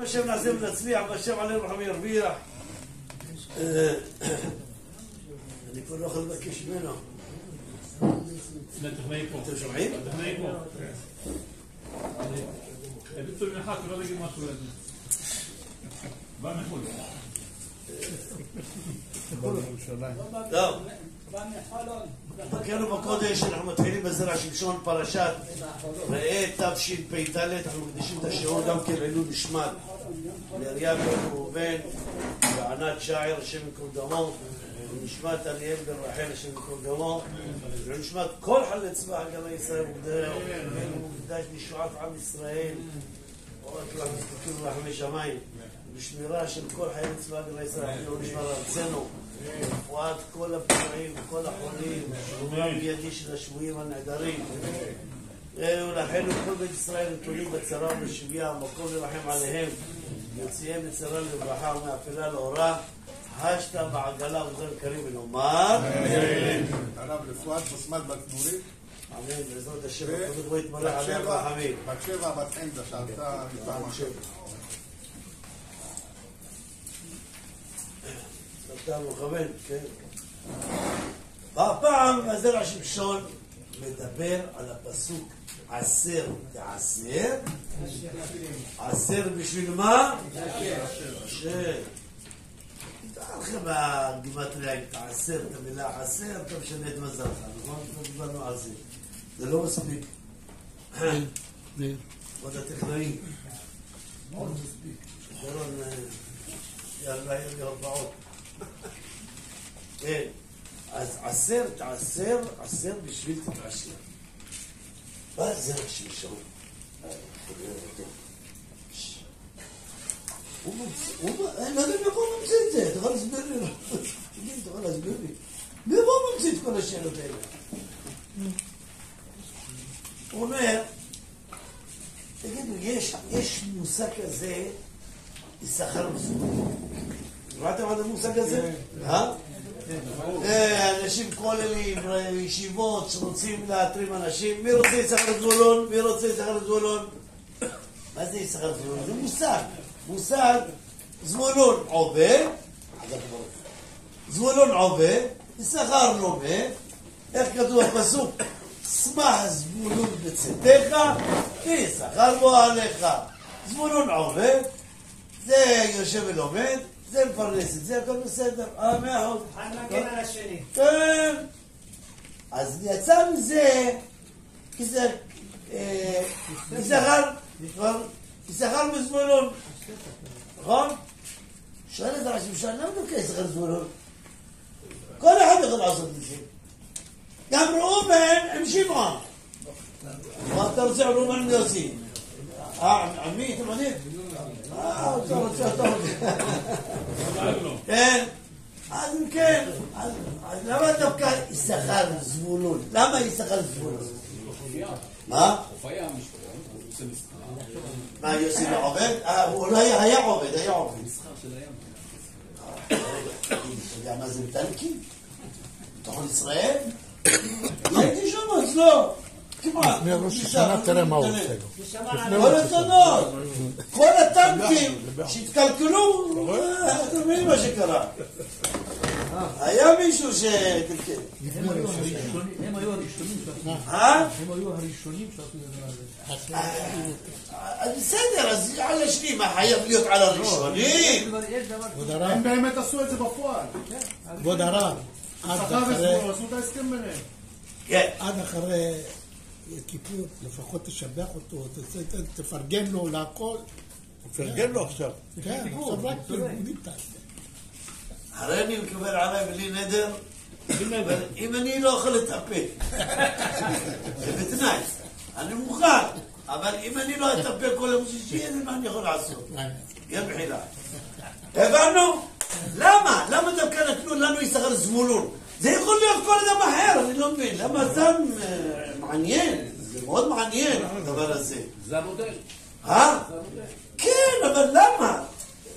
השם נעשה ונצליח, והשם עלינו רחמי ירוויח. אני כבר לא יכול לבקש ממנו. אתם שומעים? ביצוע מנחת, לא נגיד משהו לזה. בא מחול. טוב. בקרנו בקודש, אנחנו מתחילים בזרע שמשון פרשת ראה תשפ"ד. אנחנו מקדישים את השיעור גם כן לעילוי נשמת לאריה בן ראובן וענת שער, השם ייקום דמו, ונשמת אריאל בן רחל, השם ייקום דמו, ונשמת כל חללי צבא הגנה ישראל ומוקדש לישועת עם ישראל, רק נזקקים רחמי שמיים, בשמירה של כל חיילי צבא הגנה ישראל, ונשמר ארצנו, רפואת כל הפצועים וכל החולים, שלומם בידי של השבויים הנעדרים, ולאחינו כל בית ישראל נתונים בצרה ובשביה, המקום לרחם עליהם, יוציאם מצרה לברכה ומאפלה לאורה, השתה בעגלה וזר קרים ונאמר הרב רפואת בשמת בת נורית, אמן, בעזרת השם, הקדוש בו יתמלא עליה ברחמים. בת שבע בת חמדה שעלתה מפעם אחרת. אתה מכוון, כן. והפעם הזרע שמשון מדבר על הפסוק עשר תעשר. עשר בשביל מה? עשר. תראה לכם בגימטריה, אם תעשר את המילה עשר, אתה משנה את מזלך, נכון? דיברנו על זה. זה לא מספיק. עוד הטכנאים. לא מספיק. שרון יאללה, יאללה, ארבעות. כן, אז עשר תעשר, עשר בשביל תתעשר. מה זה שמשון? אני לא יודע מאיפה הוא ממציא את זה, אתה יכול להסביר לי? אתה יכול להסביר לי? מאיפה הוא ממציא את כל השאלות האלה? הוא אומר, תגידו, יש מושג כזה, יששכר מסוים. ראיתם עד המושג הזה? אנשים כוללים, ישיבות שרוצים להתרים אנשים. מי רוצה יששכר זבולון? מי רוצה יששכר זבולון? מה זה יששכר זבולון? זה מושג. מושג, זבולון עובד, זבולון עובד, יששכר לומד. איך כתוב הפסוק? שמח זבולון בצאתך ויששכר בוא עליך. זבולון עובד, זה יושב ולומד, זה מפרנס את זה, הכל בסדר. מאה אחוז. אחד מגן על השני. כן. אז יצא מזה, יששכר מזבולון. נכון? שואל את הרש"י, למה דווקא יששכר זבולון? כל אחד יכול לעשות את זה. גם ראובן עם שמעון. מה אתה רוצה ראובן עם יוסי? עמי, אתה מניק? אתה רוצה. כן. אז אם כן, אז למה דווקא יששכר זבולון? למה יששכר זבולון? מה? מה, יוסי לא עובד? הוא לא היה עובד, היה עובד. אתה יודע מה זה מטלקים? בתוכן ישראל? הייתי שם, אז לא. כמעט. מראש השנה תראה מה הוא עושה לו. כל התונות, כל הטנקים שהתקלקלו, אתם מבינים מה שקרה. היה מישהו שקלקל. הם היו הראשונים שעשו את זה. אז בסדר, אז על השני, מה חייב להיות על הראשונים? הם באמת עשו את זה בפועל. כבוד הרב, שכר וזבולון עשו את ההסכם ביניהם. עד אחרי כיפור, לפחות תשבח אותו, תפרגן לו להכל. תפרגן לו עכשיו. כן, עכשיו רק פרגונים תעשה. הרי אני מקבל עליי בלי נדר, אם אני לא יכול לטפל, זה בתנאי, אני מוכן, אבל אם אני לא אטפל כל יום שישי, אז מה אני יכול לעשות? גם בחילה. הבנו? למה? למה דווקא נתנו לנו יששכר זבולון? זה יכול להיות כל אדם אחר, אני לא מבין. למה זה מעניין? זה מאוד מעניין, הדבר הזה. זה המודל. כן, אבל למה?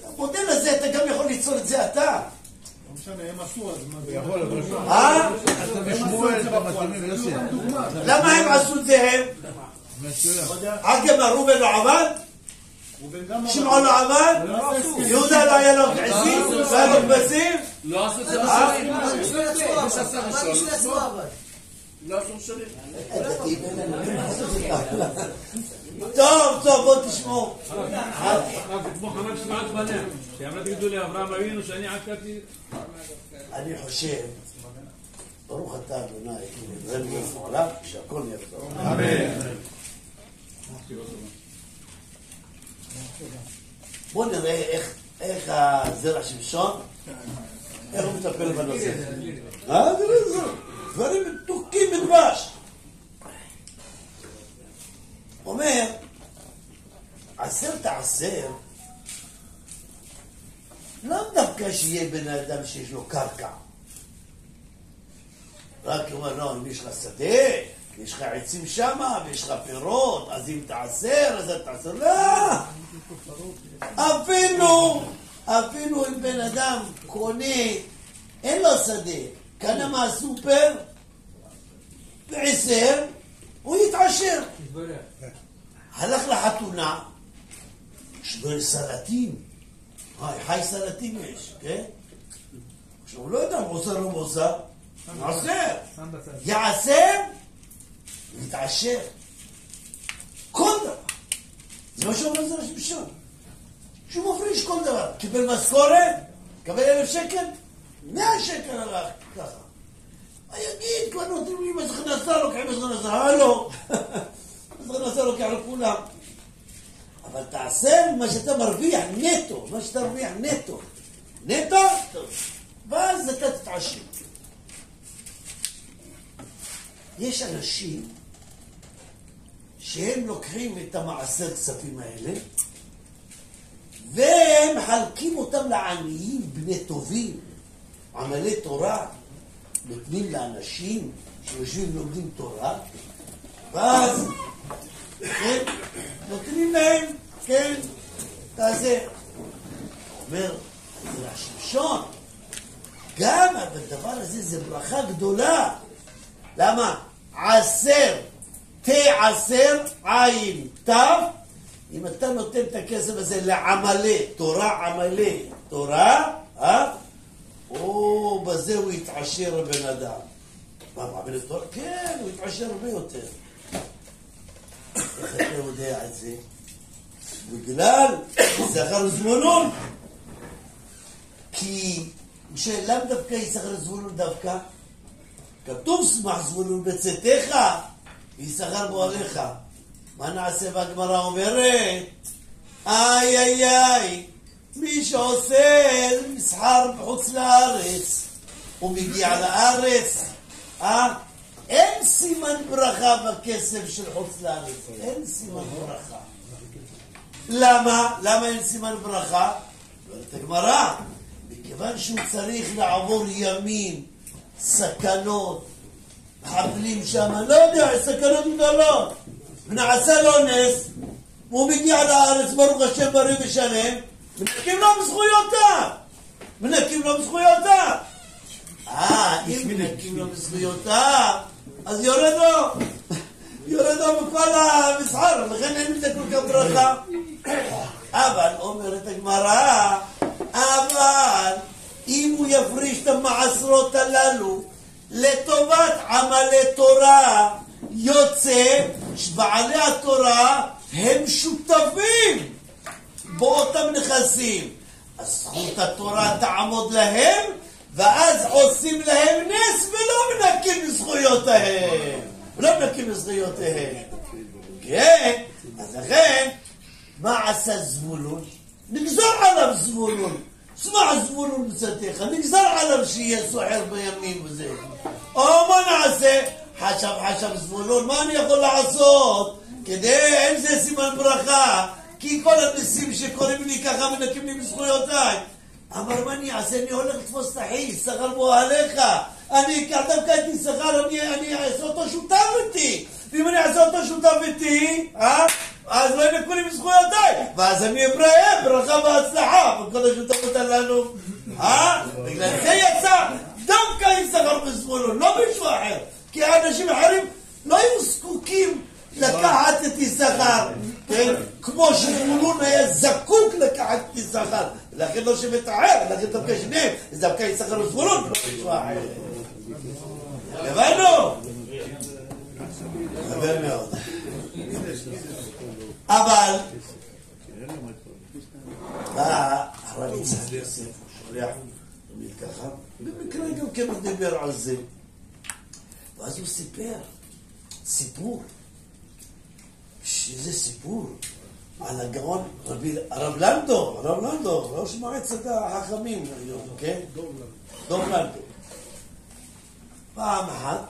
המודל הזה, אתה גם יכול ליצור את זה אתה. לא משנה, הם עשו אז מה זה יכול להיות. למה הם עשו את זה הם? גם ראובן לא עבד? שמעון לא עבד? יהודה לא היה לו עזים? לא היה לו כבשים? לא עשו את זה לא עשו שנים. טוב, בוא תשמעו. זה כמו חמד שמעת בניה. שאמרה תגידו לאברהם אבינו שאני עקרתי. אני חושב, ברוך אתה אדוני, אלוהינו מלך העולם, שהכל נהיה בדברו. אמן. בואו נראה איך הזרע שמשון, איך הוא מטפל בנושא. דברים מתוקים בדבש. אומר, עשר תעשר, לא דווקא שיהיה בן אדם שיש לו קרקע. רק אומר, לא, אם יש לך שדה, יש לך עצים שמה, ויש לך פירות, אז אם תעשר, אז אתה תעשר. לא! אפילו אם בן אדם קונה, אין לו שדה, קנה מהסופר, ועשר, הוא יתעשר. הלך לחתונה, שבר סלטים. חי סלטים יש, כן? עכשיו הוא לא יודע, הוא עושה לא מוסר. יעשר, יתעשר. כל דבר. זה מה שאומר זרע שמשון. שהוא מפריש כל דבר. קיבל משכורת, קבל 1,000 שקל, 100 שקל הלך ככה. מה יגיד, כבר נותנים לי מס הכנסה, לוקחים מס הכנסה, לא. מס הכנסה לוקח לכולם. אבל תעשה מה שאתה מרוויח נטו, מה שאתה מרוויח נטו. נטו, טוב. ואז אתה תתעשר. יש אנשים שהם לוקחים את המעשר כספים האלה והם חלקים אותם לעניים, בני טובים, עמלי תורה, נותנים לאנשים שיושבים ולומדים תורה, ואז כן, נותנים להם, כן, תעשה. אומר, זה השמשון, גם הדבר הזה זה ברכה גדולה. למה? עשר, תעשר, עין, תו, אם אתה נותן את הכסף הזה לעמלי, תורה עמלי, תורה, או בזה הוא יתעשר הבן אדם. מה, מעמלי תורה? כן, הוא יתעשר הרבה יותר. איך אתה יודע את זה? בגלל יששכר זבולון. כי למה דווקא יששכר זבולון דווקא? כתוב שמח זבולון בצאתך ויששכר באוהליך. מה נעשה? והגמרא אומרת, איי, מי שעושה מסחר בחוץ לארץ הוא מגיע לארץ, אין סימן ברכה בכסף של חוץ לארץ, אין סימן ברכה. למה אין סימן ברכה? אומרת הגמרא, מכיוון שהוא צריך לעבור ימים, סכנות, מחבלים שם, לא יודע, סכנות גדולות, ונעשה לו נס, והוא מגיע לארץ, ברוך השם בריא ושלם, מנקים לו מזכויותיו. אם מנקים לו מזכויותיו, אז יורד לו בכל המסחר, לכן אין לזה כל כך ברכה. אבל, אומרת הגמרא, אבל אם הוא יפריש את המעשרות הללו לטובת עמלי תורה, יוצא שבעלי התורה הם שותפים באותם נכסים. אז זכות התורה תעמוד להם, ואז עושים להם נס ולא מנקים מזכויותיהם. כן, אז לכן, מה עשה זבולון? נגזר עליו זבולון. שמע זבולון בצאתך, נגזר עליו שיהיה סוחר בימים וזה. או מה נעשה? חשב זבולון, מה אני יכול לעשות? כדי, אין זה סימן ברכה, כי כל הניסים שקוראים לי ככה מנקים לי בזכויותיי. אמר, מה אני אעשה? אני הולך לתפוס את אחי, יששכר באוהליך. אני אקח דווקא את יששכר, אני אעשה אותו שותף איתי. ואם אני אעשה אותו שותף איתי, אז לא ינקו לי בזכויותיי. ואז אני אברהם, ברכה והצלחה, וכל השותפות עלינו. בגלל זה יצא דווקא יששכר בזבולון, לא מישהו אחר. כי האנשים אחרים לא היו זקוקים לקחת את יששכר, כן? כמו שזבולון היה זקוק לקחת את יששכר. לכן לא שבט אחר, לכן דווקא שניהם, זה דווקא יששכר וזבולון, לא משהו אחר. הבנו? חבר מאוד. אבל הרב יצחק יוסף שולח תמיד ככה, במקרה גם כן הוא דיבר על זה, ואז הוא סיפר סיפור, שזה סיפור על הגאון הרב לנדו, ראש מועצת החכמים היום, כן? דוב לנדו. פעם אחת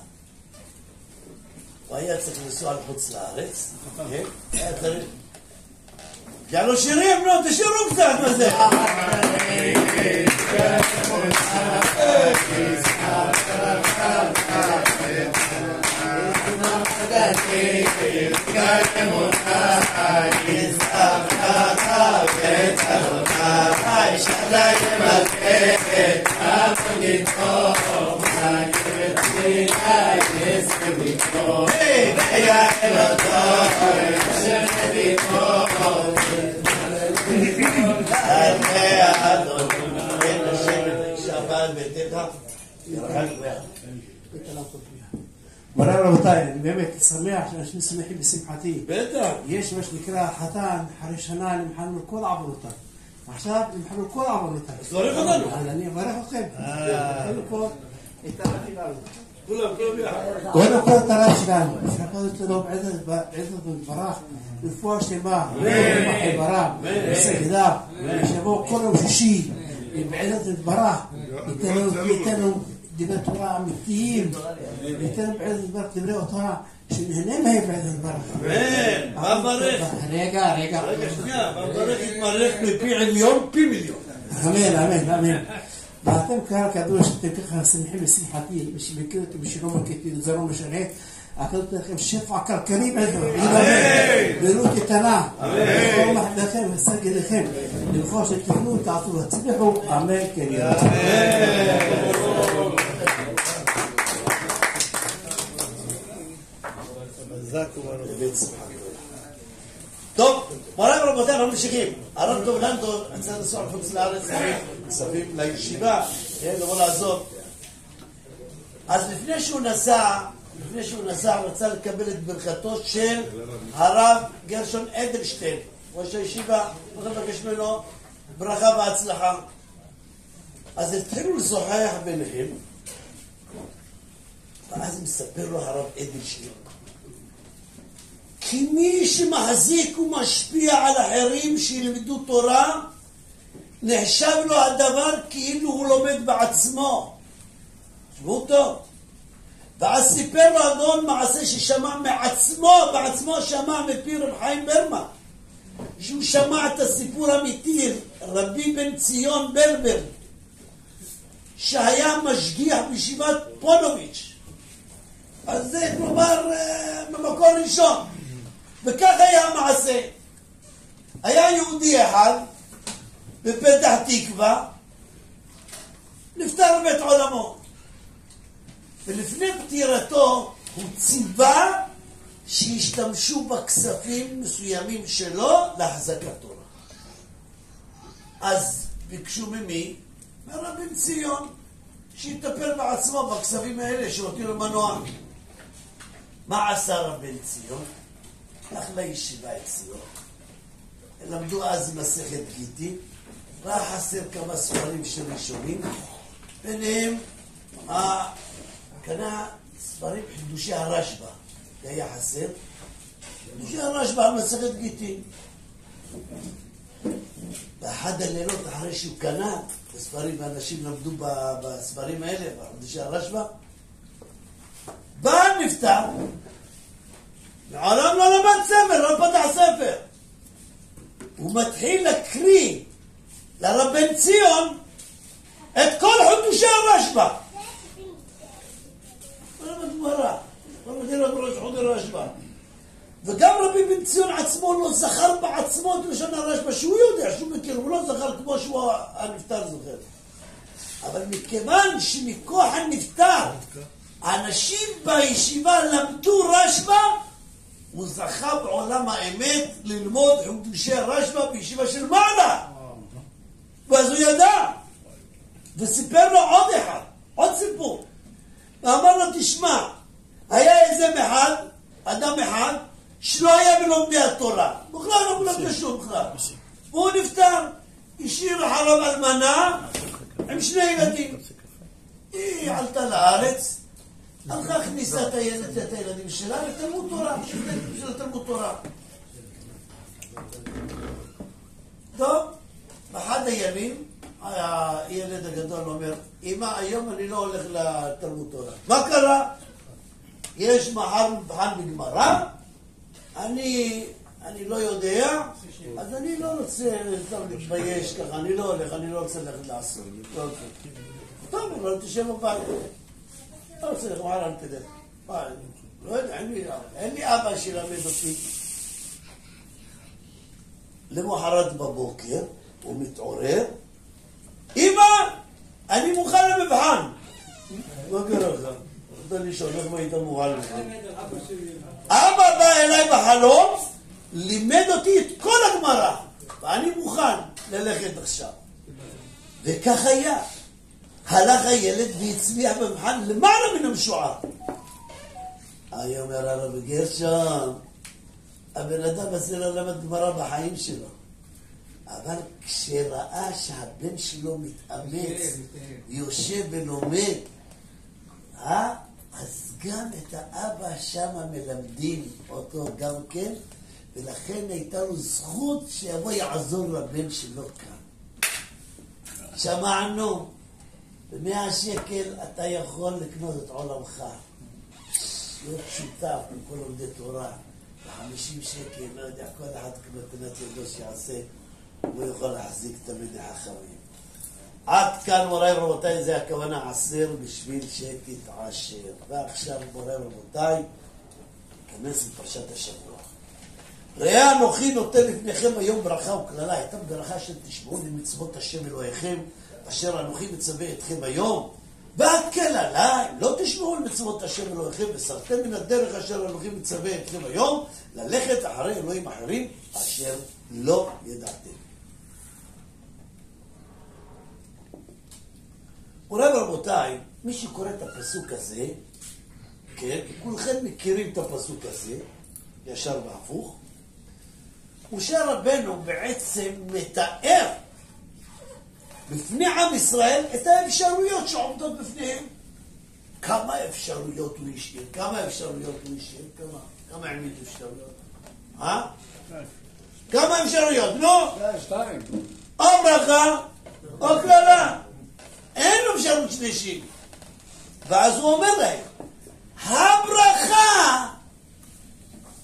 הוא היה צריך לנסוע לחוץ לארץ, כן? היה צריך... יאללה שירים, לא, תשירו קצת, מה זה? מוריי רבותיי, אני באמת שמח שאנשים שמחים בשמחתי. בטח. יש מה שנקרא חתן, אחרי שנה נמחלנו כל עוונותיו. עכשיו נמחלנו כל עוונותיו. אז תברך אותנו. אני אברך אתכם. קודם כל, את הרב שלנו. כולם ביחד. קודם כל את הרב שלנו. שהקדוש לו בעזרת וברך, רפואה שלמה, ברם, בסגדיו, שיבוא כל יום שישי, בעזרת וברך, ייתן לנו דברי תורה אמיתיים, ייתן בעזרת וברך דברי תורה שנהנה מהם בעזרת וברך. אמן, מה ברך? רגע. שנייה, מה ברך יתמרך מפי עליון פי מיליון. אמן. ואתם קהל קדוש, אתם ככה שמחים בשמחתי, מי שמכיר אותי, מי שלא מכיר אותי, זה לא משנה. אקדות לכם שפע כלכלי בריאות איתנה, כל מחדכם וסגד לכם, ללחוש שתכנו, תעשו ותצליחו, אמן כן יראה. טוב, מוריי ורבותיי, אנחנו ממשיכים. הרב דוב לנדו רצה לנסוע לחוץ לארץ, כספים לישיבה, לבוא לעזור. אז לפני שהוא נסע, רצה לקבל את ברכתו של הרב גרשון אדלשטיין, ראש הישיבה, הוא מבקש ממנו ברכה והצלחה. אז התחילו לשוחח ביניהם, ואז מספר לו הרב אדלשטיין, כי מי שמחזיק ומשפיע על אחרים שילמדו תורה, נחשב לו הדבר כאילו הוא לומד בעצמו. תשמעו טוב. ואז סיפר לו הגאון מעשה ששמע בעצמו שמע מפי רב חיים ברמן, שהוא שמע את הסיפור האמיתי, רבי בן ציון ברבר, שהיה משגיח בישיבת פונוביץ'. אז זה כלומר במקור ראשון. וכך היה המעשה. היה יהודי אחד בפתח תקווה, נפטר בית עולמו. ולפני פטירתו הוא ציווה שישתמשו בכספים מסוימים שלו להחזקת תורה. אז ביקשו ממי? מהרב בן ציון, שיטפל בעצמו בכספים האלה שנותנים לו מנוע. מה עשה רב בן ציון? הלך לישיבה אצלו. למדו אז מסכת גיטין, ראה חסר כמה ספרים של ראשונים, ביניהם קנה ספרים חידושי הרשב"א, זה היה חסר, חידושי הרשב"א על מסכת גיטין. באחד הלילות אחרי שהוא קנה את הספרים, ואנשים למדו בספרים האלה, בחידושי הרשב"א, בא הנפטר, מעולם לא למד ספר, לא פתח ספר. הוא מתחיל להקריא לרב בן ציון את כל חידושי הרשב"א. וגם רבי בן ציון עצמו לא זכר בעצמו את לשון הרשב"א, שהוא יודע, שהוא מכיר, הוא לא זכר כמו שהוא הנפטר זוכר. אבל מכיוון שמכוח הנפטר אנשים בישיבה למדו רשב"א, הוא זכה בעולם האמת ללמוד חידושי הרשב"א בישיבה של מעלה. ואז הוא ידע. וסיפר לו עוד אחד, עוד סיפור. ואמר לו, תשמע, היה איזה אחד, אדם אחד, שלא היה בלומדי התורה. בכלל לא בלומדי שום בכלל. והוא נפטר, השאיר אחריו אלמנה עם 2 ילדים. היא עלתה לארץ, הלכה הכניסה את הילדים שלה לתלמוד תורה, של תלמוד תורה. טוב, באחד הימים, הילד הגדול אומר, אמא, היום אני לא הולך לתלמוד תורה. מה קרה? יש מחר מבחן בגמרא, אני לא יודע, אז אני לא רוצה להתבייש ככה, אני לא הולך, אני לא רוצה ללכת לעשות. טוב, אבל תשב בבית. לא רוצה לך, מה תדע? לא יודע, אין לי אבא שילמד אותי. למחרת בבוקר, הוא מתעורר, אמא, אני מוכן למבחן. מה קרה לך? אתה לשאול, איך מה היית מוכן למבחן? אבא בא אליי בחלום, לימד אותי את כל הגמרא, ואני מוכן ללכת עכשיו. וכך היה. הלך הילד והצליח במבחן למעלה מן המשוער. היה אומר הרב גרשון, הבן אדם הזה לא למד גמרא בחיים שלו. אבל כשראה שהבן שלו מתאמץ, יושב ולומד, אז גם את האבא שם מלמדים אותו גם כן, ולכן הייתה לו זכות שיבוא יעזור לבן שלו כאן. שמענו, ב100 שקל אתה יכול לקנות את עולמך. להיות שותף עם כל לומדי תורה, ב50 שקל, לא יודע, כל אחד כמתנת ידו שיעשה, הוא יכול להחזיק תלמידי חכמים. עד כאן מוריי ורבותיי, זה הכוונה 10 בשביל שתתעשר. ועכשיו מוריי ורבותיי, כנס לפרשת השבוע. ראה אנוכי נותן לפניכם היום ברכה וקללה. הייתה ברכה של תשמעו למצוות השם אלוהיכם, אשר אנוכי מצווה אתכם היום. והקללה, לא תשמעו למצוות השם אלוהיכם, וסרתם מן הדרך אשר אנוכי מצווה אתכם היום, ללכת אחרי אלוהים אחרים, אשר לא ידעתם. מוריי ורבותיי, מי שקורא את הפסוק הזה, כן, כולכם מכירים את הפסוק הזה, ישר והפוך, משה רבנו בעצם מתאר בפני עם ישראל את האפשרויות שעומדות בפניהם. כמה אפשרויות הוא השאיר? כמה העמידו אפשרויות? כמה אפשרויות? נו? 2. או ברכה או קללה. אין לו אפשרות שלישית. ואז הוא אומר להם, הברכה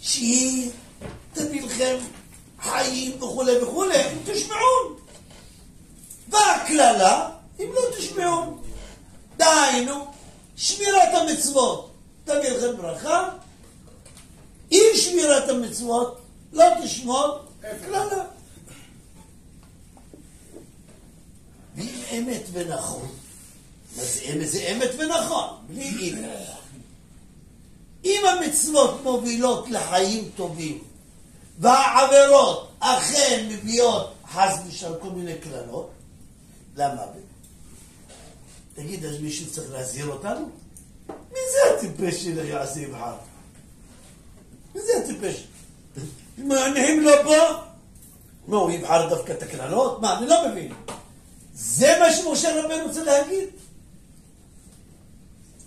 שהיא תביא לכם חיים וכו' וכו', אם תשמעון. והקללה, אם לא תשמעון. דהיינו, שמירת המצוות תביא לכם ברכה, אם שמירת המצוות לא תשמור, קללה. ואם אמת ונכון, מה זה אמת ונכון? בלי אם. אם המצוות מובילות לחיים טובים, והעבירות אכן מביאות חס ושלום כל מיני קללות, למה? תגיד, אז מישהו צריך להזהיר אותנו? מי זה הטיפש שלך יעשה יבחר? מי זה הטיפש? מעניין לו פה? מה, הוא יבחר דווקא את הקללות? מה, אני לא מבין. זה מה שמשה רבנו רוצה להגיד?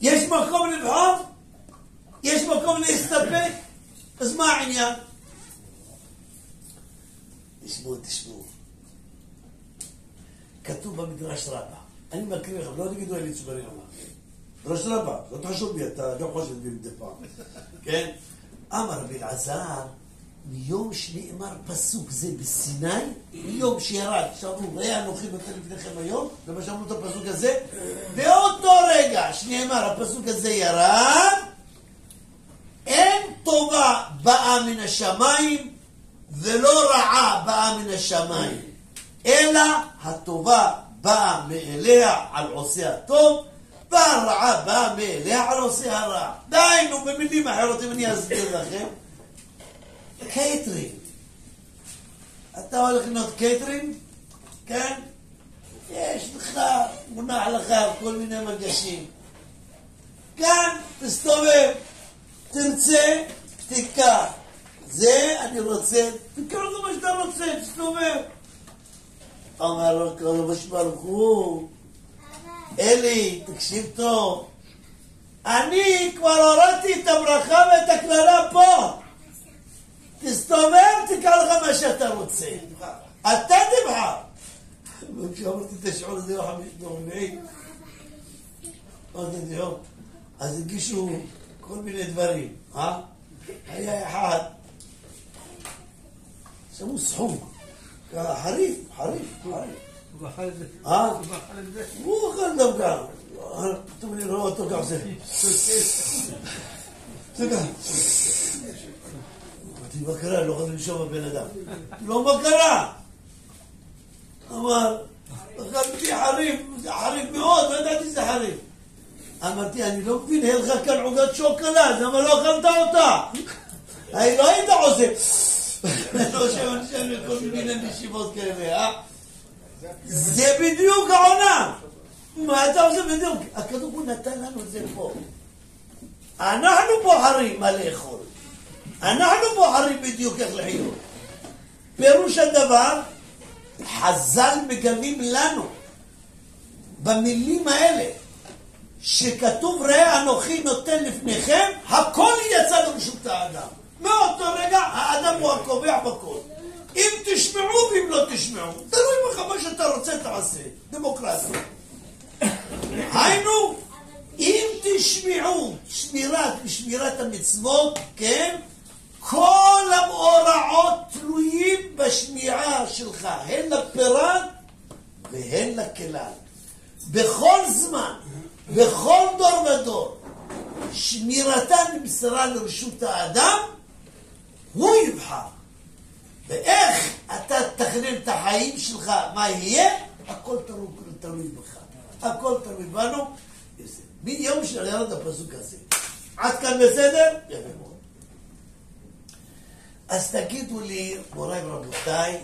יש מקום לבחור? יש מקום להסתפק? אז מה העניין? תשמעו. כתוב במדרש רבה. אני מקריא לכם, לא תגידו אלי צברי אמר. מדרש רבה, לא תחשוב לי, אתה גם חושב לי מדי פעם. כן? אמר רבי אלעזר, מיום שנאמר פסוק זה בסיני, מיום שירד, שאמרו, ראה אנוכי נותן לפניכם היום, למה שאמרו את הפסוק הזה, באותו רגע שנאמר הפסוק הזה ירד, אין טובה באה מן השמיים, ולא רעה באה מן השמיים, אלא הטובה באה מאליה על עושה הטוב, והרעה באה מאליה על עושה הרע. דיינו, במילים אחרות, אם אני אסביר לכם, קייטרינג. אתה הולך לקנות קייטרינג, כן? יש לך, מונח לך כל מיני מגשים. כאן תסתובב, תרצה, תיקח. זה אני רוצה, תיקח לו מה שאתה רוצה, תסתובב. אומר לו, כל המשברוך הוא, אלי, תקשיב טוב, אני כבר הורדתי את הברכה ואת הקללה פה. תסתובב, תיקח לך מה שאתה רוצה. אתה תבחר. וכשאמרתי את השעון הזה, אז הגישו כל מיני דברים. היה אחד, שמו סחוג, חריף. הוא אכל את זה. הוא אכל דווקא. פתאום אני רואה אותו ככה זה. תקע. אמרתי, מה קרה? לא יכול לנשום בבן אדם. לא, מה קרה? אמר, אכלתי חריף, זה חריף מאוד, לא ידעתי שזה חריף. אמרתי, אני לא מבין, היה לך כאן עוגת שוקולד, למה לא אכלת אותה? אני לא היית עושה. לא שאני כל מיני נשיבות כאלה, זה בדיוק העונה. מה אתה עושה בדיוק? הכדור הוא נתן לנו את זה פה. אנחנו בוחרים מה לאכול. אנחנו בוחרים בדיוק איך לחיות. פירוש הדבר, חז"ל מגלים לנו במילים האלה שכתוב ראה אנוכי נותן לפניכם, הכל יצא לרשות האדם. מאותו רגע האדם הוא הקובע בכל. אם תשמעו ואם לא תשמעו, תלוי בך מה שאתה רוצה תעשה. דמוקרטיה. היינו, אם תשמעו שמירת המצוות, כן, כל המאורעות תלויים בשמיעה שלך, הן לפירת והן לכלל. בכל זמן, בכל דור ודור, שמירתה נמסרה לרשות האדם, הוא יבחר. ואיך אתה תכנן את החיים שלך, מה יהיה? הכל תלוי בך. הכל תלוי בנו. מיום שנראה את הפסוק הזה. עד כאן בסדר? יפה מאוד. אז תגידו לי, מוריי ורבותיי,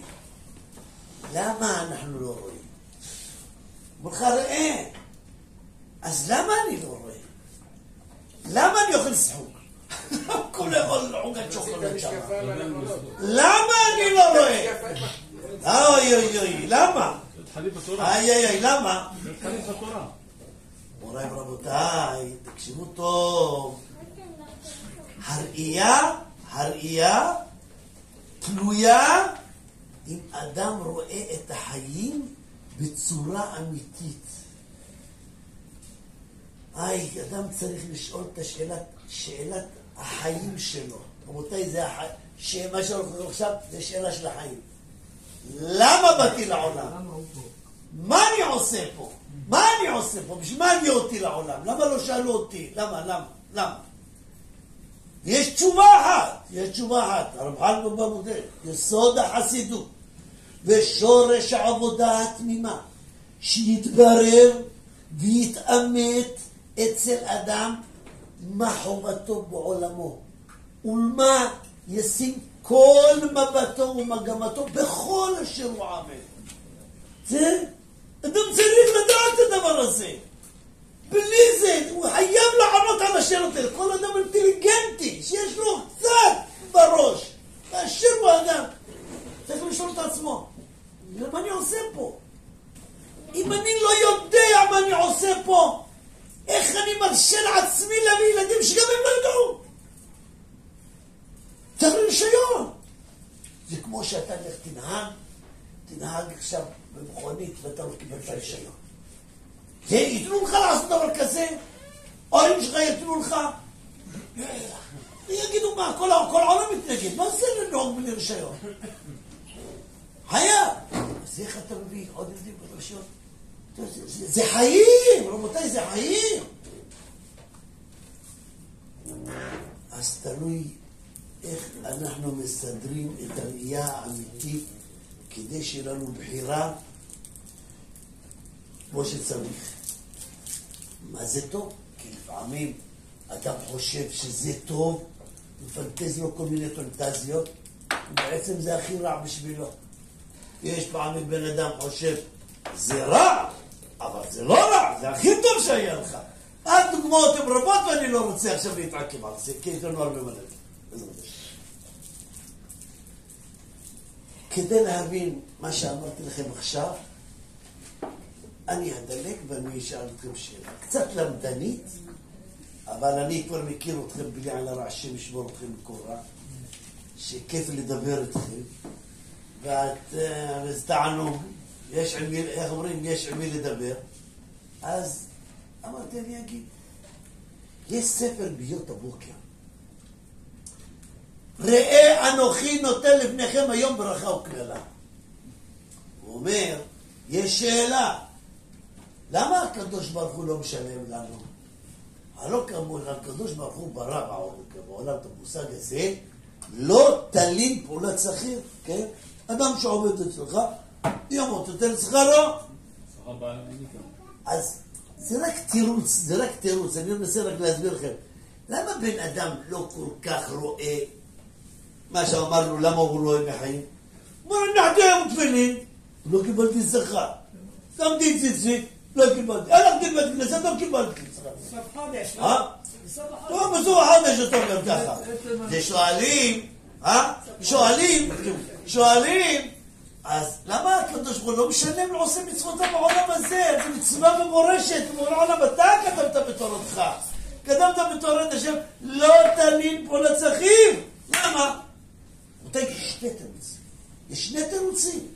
למה אנחנו לא רואים? אמר לך, ראה. אז למה אני לא רואה? למה אני אוכל סחוג? כולה אוכל עוגת שוקולד שם. למה אני לא רואה? אוי, למה? למה? מוריי ורבותיי, תקשיבו טוב. הראייה תלויה אם אדם רואה את החיים בצורה אמיתית. אדם צריך לשאול את שאלת החיים שלו. רבותיי, זה מה שאנחנו עכשיו, זה שאלה של החיים. למה באתי לעולם? מה אני עושה פה? בשביל מה הביאו אותי לעולם? למה לא שאלו אותי? למה? יש תשובה אחת. הרמח"ל במודל, יסוד החסידות ושורש העבודה התמימה שיתברר ויתאמת אצל אדם מה חובתו בעולמו ולמה ישים כל מבטו ומגמתו בכל אשר הוא עמל. אדם צריך לדעת את הדבר הזה. בלי זה הוא חייב לענות על השאלות האלה. כל אדם אינטליגנטי שיש לו קצת בראש באשר הוא אדם צריך לשאול את עצמו, מה אני עושה פה? אם אני לא יודע מה אני עושה פה, איך אני מרשה לעצמי להביא ילדים שגם הם לא ידעו? צריך רישיון. זה כמו שאתה תנהג עכשיו במכונית ואתה לא קיבל את הרישיון. יתנו לך לעשות דבר כזה? הורים שלך יתנו לך? יגידו מה, כל העולם מתנגד. מה זה לנהוג בלי רישיון? היה. אז איך אתה מביא עוד ילדים ברישיון? זה חיים, רבותיי, זה חיים. אז תלוי איך אנחנו מסדרים את הראייה האמיתית כדי שיהיה לנו בחירה כמו שצריך. מה זה טוב? כי לפעמים אדם חושב שזה טוב, מפנטז לו כל מיני פנטזיות, בעצם זה הכי רע בשבילו. יש פעמים בן אדם חושב, זה רע, אבל זה לא רע, זה הכי טוב שהיה לך. הדוגמאות הן רבות ואני לא רוצה עכשיו להתעכב על זה, כי יש לנו הרבה מלא. כדי להבין מה שאמרתי לכם עכשיו, אני אדלג ואני אשאל אתכם שאלה. קצת למדנית, אבל אני כבר מכיר אתכם בלי על הרע, השם ישמור אתכם בכל רע, שכיף לדבר איתכם, וזה תענוג, יש עם מי, איך אומרים, יש עם מי לדבר. אז אמרתי, אני אגיד, יש ספר ביות הבוקר. ראה אנוכי נותן לפניכם היום ברכה וקללה. הוא אומר, יש שאלה, למה הקדוש ברוך הוא לא משלם לנו? הלא כאמור, הקדוש ברוך הוא ברא בעולם את המושג הזה, לא תלין פעולת שכיר, כן? אדם שעובד אצלך, ימות יותר שכרו. אז זה רק תירוץ, אני מנסה רק להסביר לכם. למה בן אדם לא כל כך רואה מה שאמרנו, למה הוא רואה מחיים? הוא אומר, נחתי היום תפילין, לא קיבלתי שכר. שמתי ציצית, לא קיבלתי. הלכתי לבית כנסת, לא קיבלתי שכר. סוף חודש, לא? טוב, בסוף החודש אותו גם ככה. זה שואלים, אז למה הקדוש ברוך הוא לא משלם לעושה מצוותיו בעולם הזה? זה מצווה ומורשת, ובעולם אתה כתבת בתורתך. כתבת בתורת השם, לא תלין פעולת שכיר. למה? יש שני תירוצים.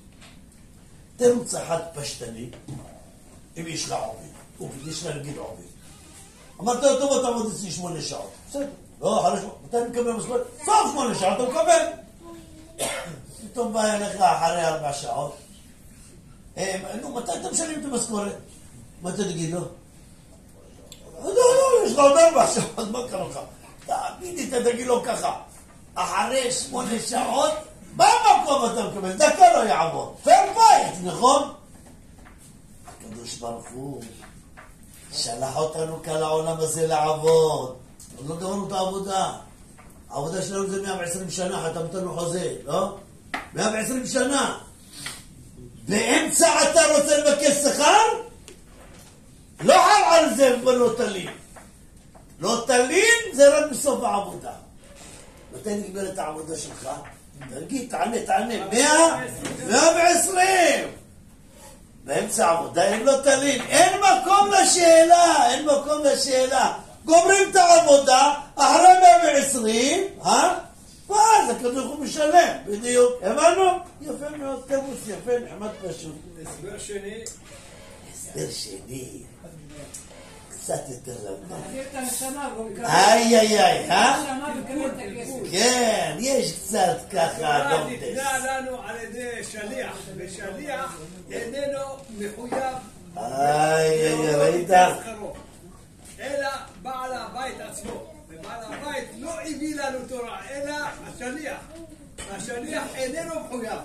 תירוץ אחד פשטני, אם יש לה עובד, יש לה נגיד עובד. אמרת לו, טוב, אתה עובד אצלי 8 שעות. בסדר. לא, אחרי 8, מתי אני מקבל משכורת? טוב, 8 שעות אתה מקבל. פתאום בא אליך אחרי 4 שעות. נו, מתי אתה משלם את המשכורת? מה אתה תגיד לו? לא, יש לך עוד 4 שעות, אז מה קרה לך? תגיד, תגיד לו ככה. אחרי 8 שעות, במקום אתה מקבל, דקה לא יעבור. פייר פייט, נכון? הקדוש ברוך הוא שלח אותנו כאן לעולם הזה לעבוד. לא דברנו את העבודה. העבודה שלנו זה 120 שנה, חתמתנו חוזה, לא? 120 שנה. באמצע אתה רוצה לבקש שכר? לא חל על זה ולא תלין. לא תלין זה רק בסוף העבודה. מתי נגמר את העבודה שלך? תגיד, תענה, 120. באמצע העבודה הם לא תלין. אין מקום לשאלה. גומרים את העבודה, אחרי 120, ואז הקדוש הוא משלם, בדיוק. הבנו? יפה מאוד, תירוץ יפה, נחמד פשוט. הסבר שני. קצת יותר למדה. להעביר את הנשמה, והוא מקבל. איי, הנשמה מקבל את הכסף. כן, יש קצת ככה התורה ניתנה לנו על ידי שליח, ושליח איננו מחויב ראית? אלא בעל הבית עצמו. ובעל הבית לא הביא לנו תורה, אלא השליח. השליח איננו מחויב.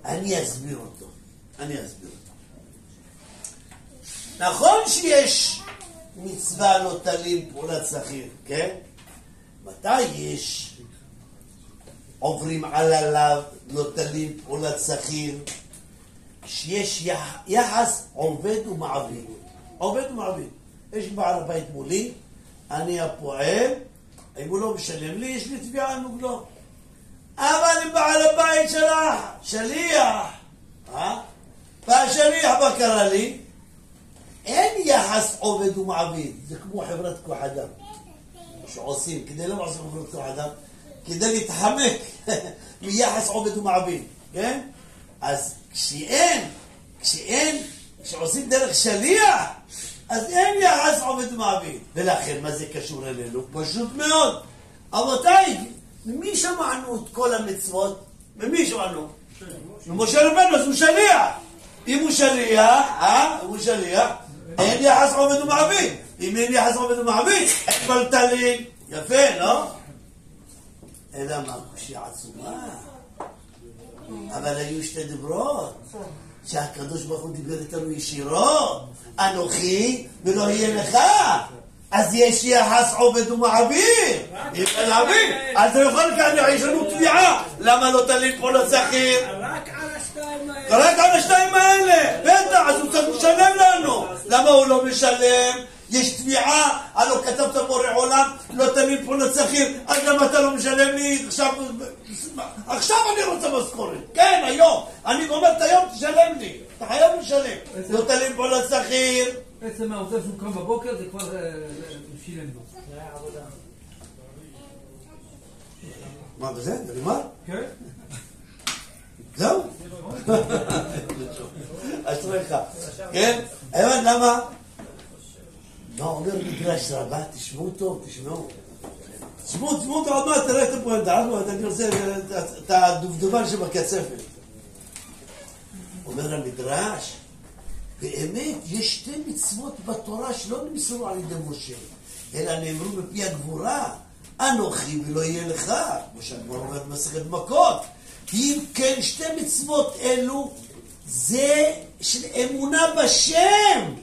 אני אסביר אותו. נכון שיש מצווה לא תלין פעולת שכיר, כן? מתי יש עוברים על עליו לא תלין פעולת שכיר? שיש יחס עובד ומעביד. יש בעל הבית מולי, אני הפועל, אם הוא לא משלם לי, יש לי תביעה על מוגלו. אבל אם בעל הבית שליח, והשליח מה קרה לי? אין יחס עובד ומעביד. זה כמו חברת כוח אדם שעושים, כדי לא לעשות חברת כוח אדם, כדי להתחמק מיחס עובד ומעביד, כן? אז כשעושים דרך שליח, אז אין יחס עובד ומעביד. ולכן, מה זה קשור אלינו? פשוט מאוד. רבותיי, ממי שמענו את כל המצוות? ממי שמענו? ממשה רבנו, אז הוא שליח. אם הוא שליח, אין יחס עובד ומעביד. אם אין יחס עובד ומעביד, אין בלתלין. יפה, לא? אלא מה? קושיה עצומה. אבל היו 2 דברות. שהקדוש ברוך הוא דיבר איתנו ישירות. אנוכי ולא יהיה לך. אז יש יחס עובד ומעביר. אם אין מעביר, אז זה יכול כאן, יש לנו תביעה. למה לא תלין פה לשכיר? רק על השתיים האלה. רק על השתיים האלה. בטח, אז הוא צריך לשלם לנו. למה הוא לא משלם? יש תביעה, הלא כתבת בורא עולם, לא תלין פה לשכיר, אז למה אתה לא משלם לי? עכשיו אני רוצה משכורת. כן, היום. אני גומר את היום, תשלם לי. אתה חייב לשלם. לא תלין פה לשכיר. בעצם העובדה שהוא קם בבוקר זה כבר שילם לו. מה, וזה? זה נגמר? כן. זהו? אשריך. כן? הבנת למה? מה אומר מדרש רבה? תשמעו טוב, תשמעו. תשמעו טוב, עוד מעט תראה את הפואנטה. אני רוצה את הדובדבן שבקצפת. אומר המדרש, באמת יש שתי מצוות בתורה שלא נמסרו על ידי משה, אלא נאמרו בפי הגבורה, אנוכי ולא יהיה לך, כמו שהגמרא אומרת במסכת מכות. אם כן שתי מצוות אלו זה של אמונה בשם.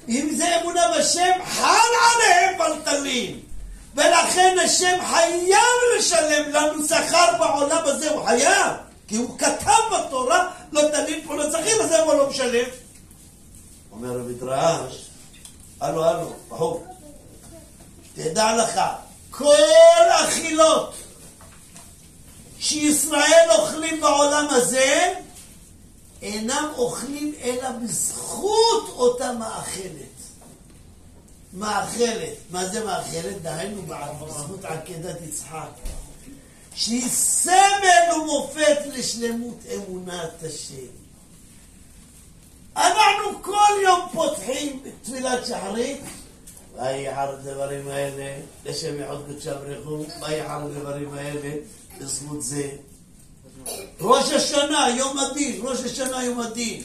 אם זה אמונה בשם, חל עליהם בלטלין. ולכן השם חייב לשלם לנו שכר בעולם הזה, הוא חייב. כי הוא כתב בתורה, לא תלין פה לשכיר, אז הוא לא משלם. אומר המדרש, הלו, בחור, תדע לך, כל אכילות שישראל אוכלים בעולם הזה, אינם אוכלים אלא בזכות אותה מאכלת. מאכלת. מה זה מאכלת? דהיינו בזכות עקדת יצחק. שהיא סמל ומופת לשלמות אמונת השם. אנחנו כל יום פותחים תפילת שחרית, ויחר הדברים האלה, לשם יחוד קודשי ברכו, ויחר הדברים האלה, בזכות זה. ראש השנה, יום הדין, ראש השנה, יום הדין.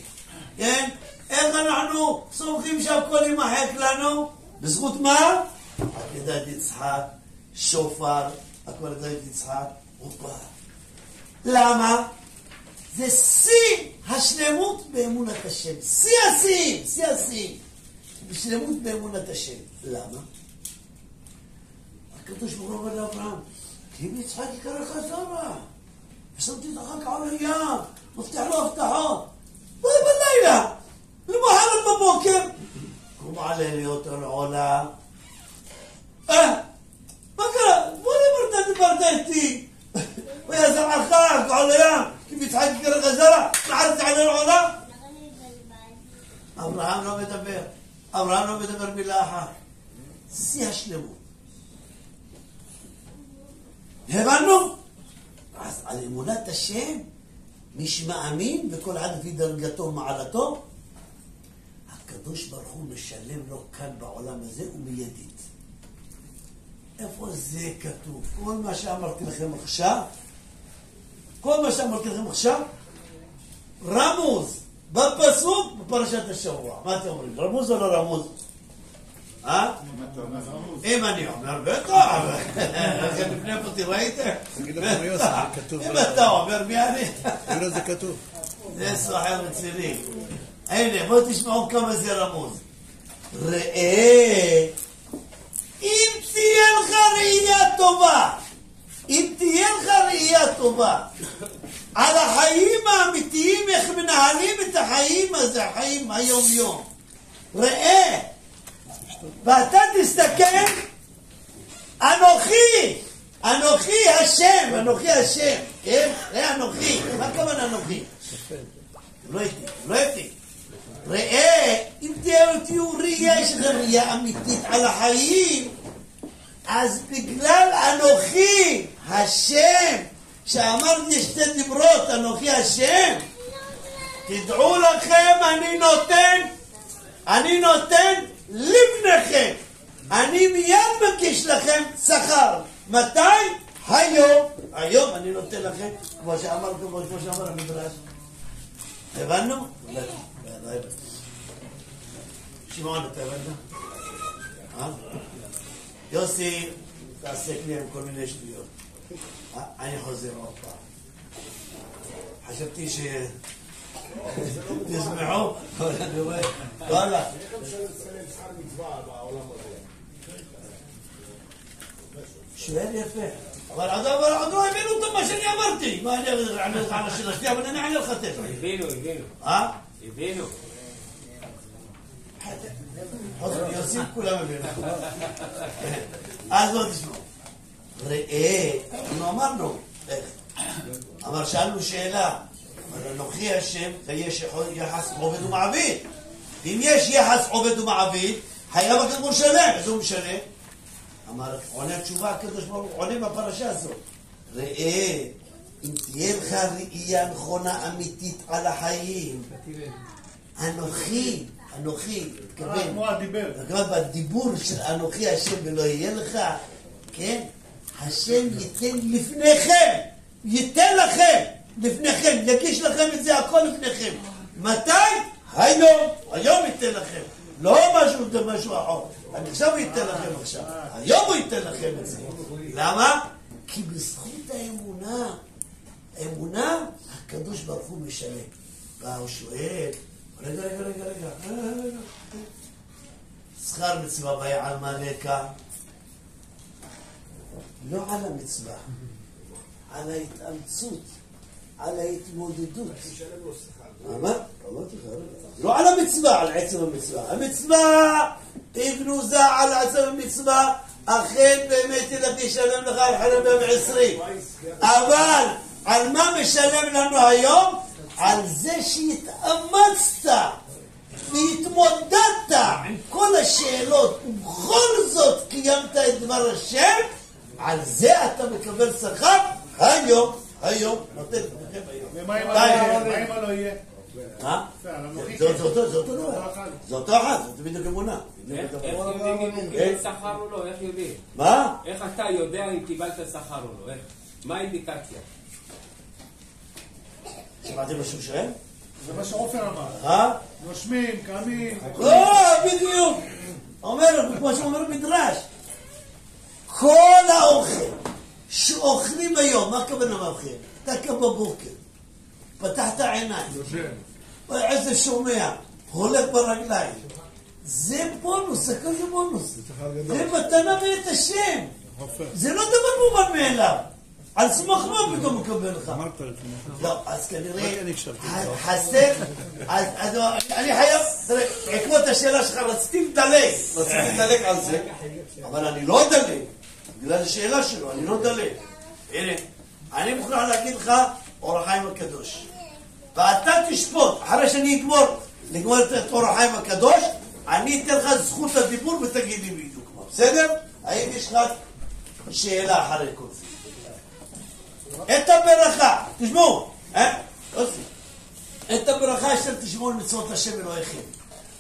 כן? איך אנחנו סומכים שהכל יימחק לנו? בזכות מה? עקדת יצחק, שופר, עקדת יצחק, אופה. למה? זה שיא השלמות באמונת השם. שיא השיאים. בשלמות באמונת השם. למה? הקדוש ברוך הוא אומר לאברהם, כי אם יצחק יקרא חזרה, ושמתי את החג על הים, מבטיח לו הבטחות. בלילה, למחרת בבוקר, קום עליה להיות על עולה. מה קרה? בוא דיברת איתי. ויעזר על חג על הים, כי אם יצחק יקרא חזרה, נערתי על העולה. אברהם לא מדבר מילה אחת. שיא השלמות. הבנו? אז על אמונת השם, מי שמאמין וכל אחד לפי דרגתו ומעלתו, הקדוש ברוך הוא משלם לו כאן בעולם הזה ומיידית. איפה זה כתוב? כל מה שאמרתי לכם עכשיו, רמוז בפסוק בפרשת השבוע. מה אתם אומרים? רמוז או לא רמוז? אם אני אומר בטח, לפני פותי ראיתם? אם אתה אומר מי אני? זה כתוב. זה סוחר רציני. הנה, בואו תשמעו כמה זה רמוז. ראה, אם תהיה לך ראייה טובה על החיים האמיתיים, איך מנהלים את החיים הזה, החיים היום-יום. ראה, ואתה תסתכל, אנוכי השם, כן? ראה אנוכי, מה כמובן אנוכי? לא הייתי. ראה, אם תהיו ראייה, יש לכם ראייה אמיתית על החיים, אז בגלל אנוכי השם, שאמרתי שתי דיברות, אנוכי השם, תדעו לכם, אני נותן לבניכם. אני מיד מגיש לכם שכר. מתי? היום אני נותן לכם, כמו שאמר המדרש. הבנו? לא הבנו. שמעון, אתה הבנת? יוסי, תעסק לי עם כל מיני שטויות. אני חוזר עוד פעם. חשבתי תשמעו, וואלה. איך אפשר לצלם שכר מצווה בעולם הזה? שואל יפה. אבל עוד לא הבינו אותו מה שאני אמרתי. מה אני אענה לך על השאלה שלי, אבל אני אענה לך תכף. הבינו. הבינו. יוסים כולם הבינו. אז לא תשמעו. ראה, אנחנו אמרנו, אבל שאלנו שאלה, אבל אנוכי השם, יש יחס עובד ומעביד. אם יש יחס עובד ומעביד, חייב הכדור שלם, אז הוא משנה. אמר, עונה תשובה, הקדוש ברוך הוא עונה בפרשה הזאת. ראה, אם תהיה לך ראייה נכונה אמיתית על החיים, אנוכי, כמו הדיבר. בדיבור של אנוכי השם ולא יהיה לך, כן? השם ייתן לפניכם, ייתן לכם, לפניכם, יגיש לכם את זה הכל לפניכם. מתי? היום ייתן לכם. לא משהו אחר. אני עכשיו הוא ייתן לכם עכשיו. היום הוא ייתן לכם את זה. למה? כי בזכות האמונה, הקדוש ברוך הוא משלם. והוא שואל, רגע. שכר מצווה ויעל מלכה. לא על המצווה, על ההתאמצות, על ההתמודדות. מה? לא על המצווה, על עצם המצווה. המצווה היא גנוזה על עצם המצווה, אכן באמת ילך ישלם לך על חלם 120. אבל על מה משלם לנו היום? על זה שהתאמצת והתמודדת עם כל השאלות ובכל זאת קיימת את דבר השם, על זה אתה מקבל שכר היום נותן לכם היום. ומה אם לא יהיה? מה? זה אותו אחד, זה בדיוק אמונה. איך יודעים אם הוא קיבל שכר או לא? איך יודעים? מה? איך אתה יודע אם קיבלת שכר או לא? מה האינדיקציה? שמעתם מה שהוא שואל? זה מה שעופר אמר. נושמים, קמים. בדיוק. אומר, כמו שאומר מדרש, כל האוכל שאוכלים היום, מה הכוונה מאוכל? אתה קם בבוקר, פתחת עיניים, איזה שומע, הולך ברגליים, זה בונוס, הכל זה בונוס. זה מתנה מאת השם. זה לא דבר מובן מאליו. על סמך מה פתאום מקבל לך? לא, אז כנראה חסר, אני חייב, עקבות השאלה שלך, רציתי לדלג על זה, אבל אני לא אדלג, בגלל השאלה שלו, אני לא אדלג. הנה, אני מוכרח להגיד לך, אור החיים הקדוש. ואתה תשפוט, אחרי שאני לגמור את אור החיים הקדוש, אני אתן לך זכות הדיבור ותגיד לי בדיוק מה. בסדר? האם יש לך שאלה אחרי כל זה? את הברכה, תשמעו, את הברכה אשר תשמעו למצוות השם אלוהיכם.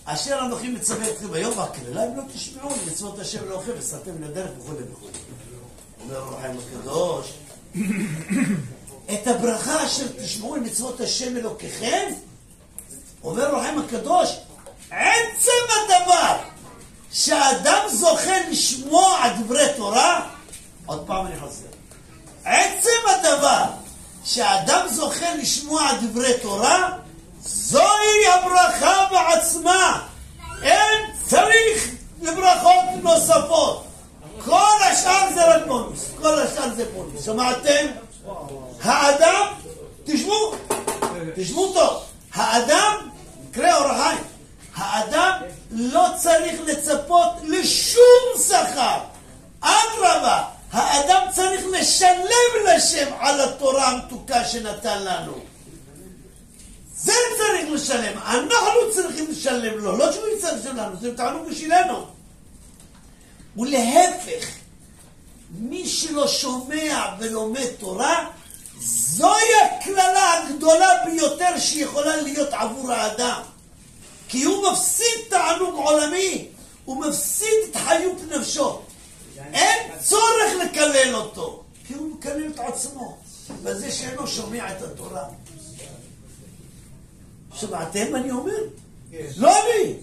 אשר אנוכי מצווה אתכם היום והכללה, אם לא תשמעו למצוות השם אלוהיכם וסעתם לדרך וכו'. אומר אור החיים הקדוש, את הברכה אשר תשמעו למצוות השם אלוהיכם, אומר אור החיים הקדוש, עצם הדבר שהאדם זוכה לשמוע דברי תורה, עוד פעם אני חוזר, עצם הדבר שהאדם זוכה לשמוע דברי תורה, זוהי הברכה בעצמה. אין צריך לברכות נוספות. כל השאר זה רק בונוס. כל השאר זה בונוס. שמעתם? האדם, תשמעו טוב. האדם, קרא אור החיים, האדם לא צריך לצפות לשום שכר. אדרבה, האדם צריך לשלם לשם על התורה המתוקה שנתן לנו. זה צריך לשלם. אנחנו צריכים לשלם לו, לא שהוא יצטרך לשלם לנו, זה תענוג בשבילנו. ולהפך, מי שלא שומע ולומד תורה, זוהי הכללה הגדולה ביותר שיכולה להיות עבור האדם. כי הוא מפסיד תענוג עולמי, הוא מפסיד את חיות נפשו. אין צורך לקלל אותו, כי הוא מקלל את עצמו, בזה שאינו שומע את התורה. שמעתם מה אני אומר? לא אני.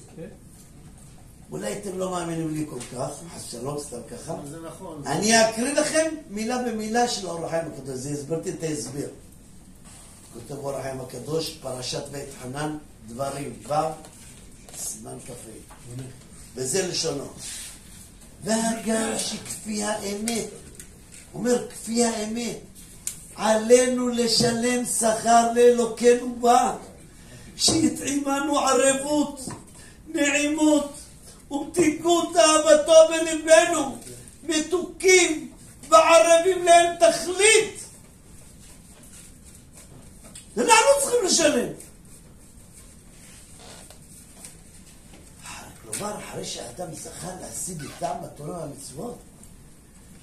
אולי אתם לא מאמינים לי כל כך, שלום סתם ככה. אני אקריא לכם מילה במילה של אור החיים הקדוש, זה הסברתי את ההסבר. כותב אור החיים הקדוש, פרשת בית חנן, דברים ו' סימן כ"ה. וזה לשונו. והגם שכפי האמת אומר, כפי האמת, עלינו לשלם שכר לאלוקינו בה, שיתעימנו ערבות, נעימות ומתיקות אהבתו בלבנו, מתוקים וערבים להם תכלית. אנחנו צריכים לשלם. כלומר, אחרי שאדם זכה להשיג את טעם התורה והמצוות,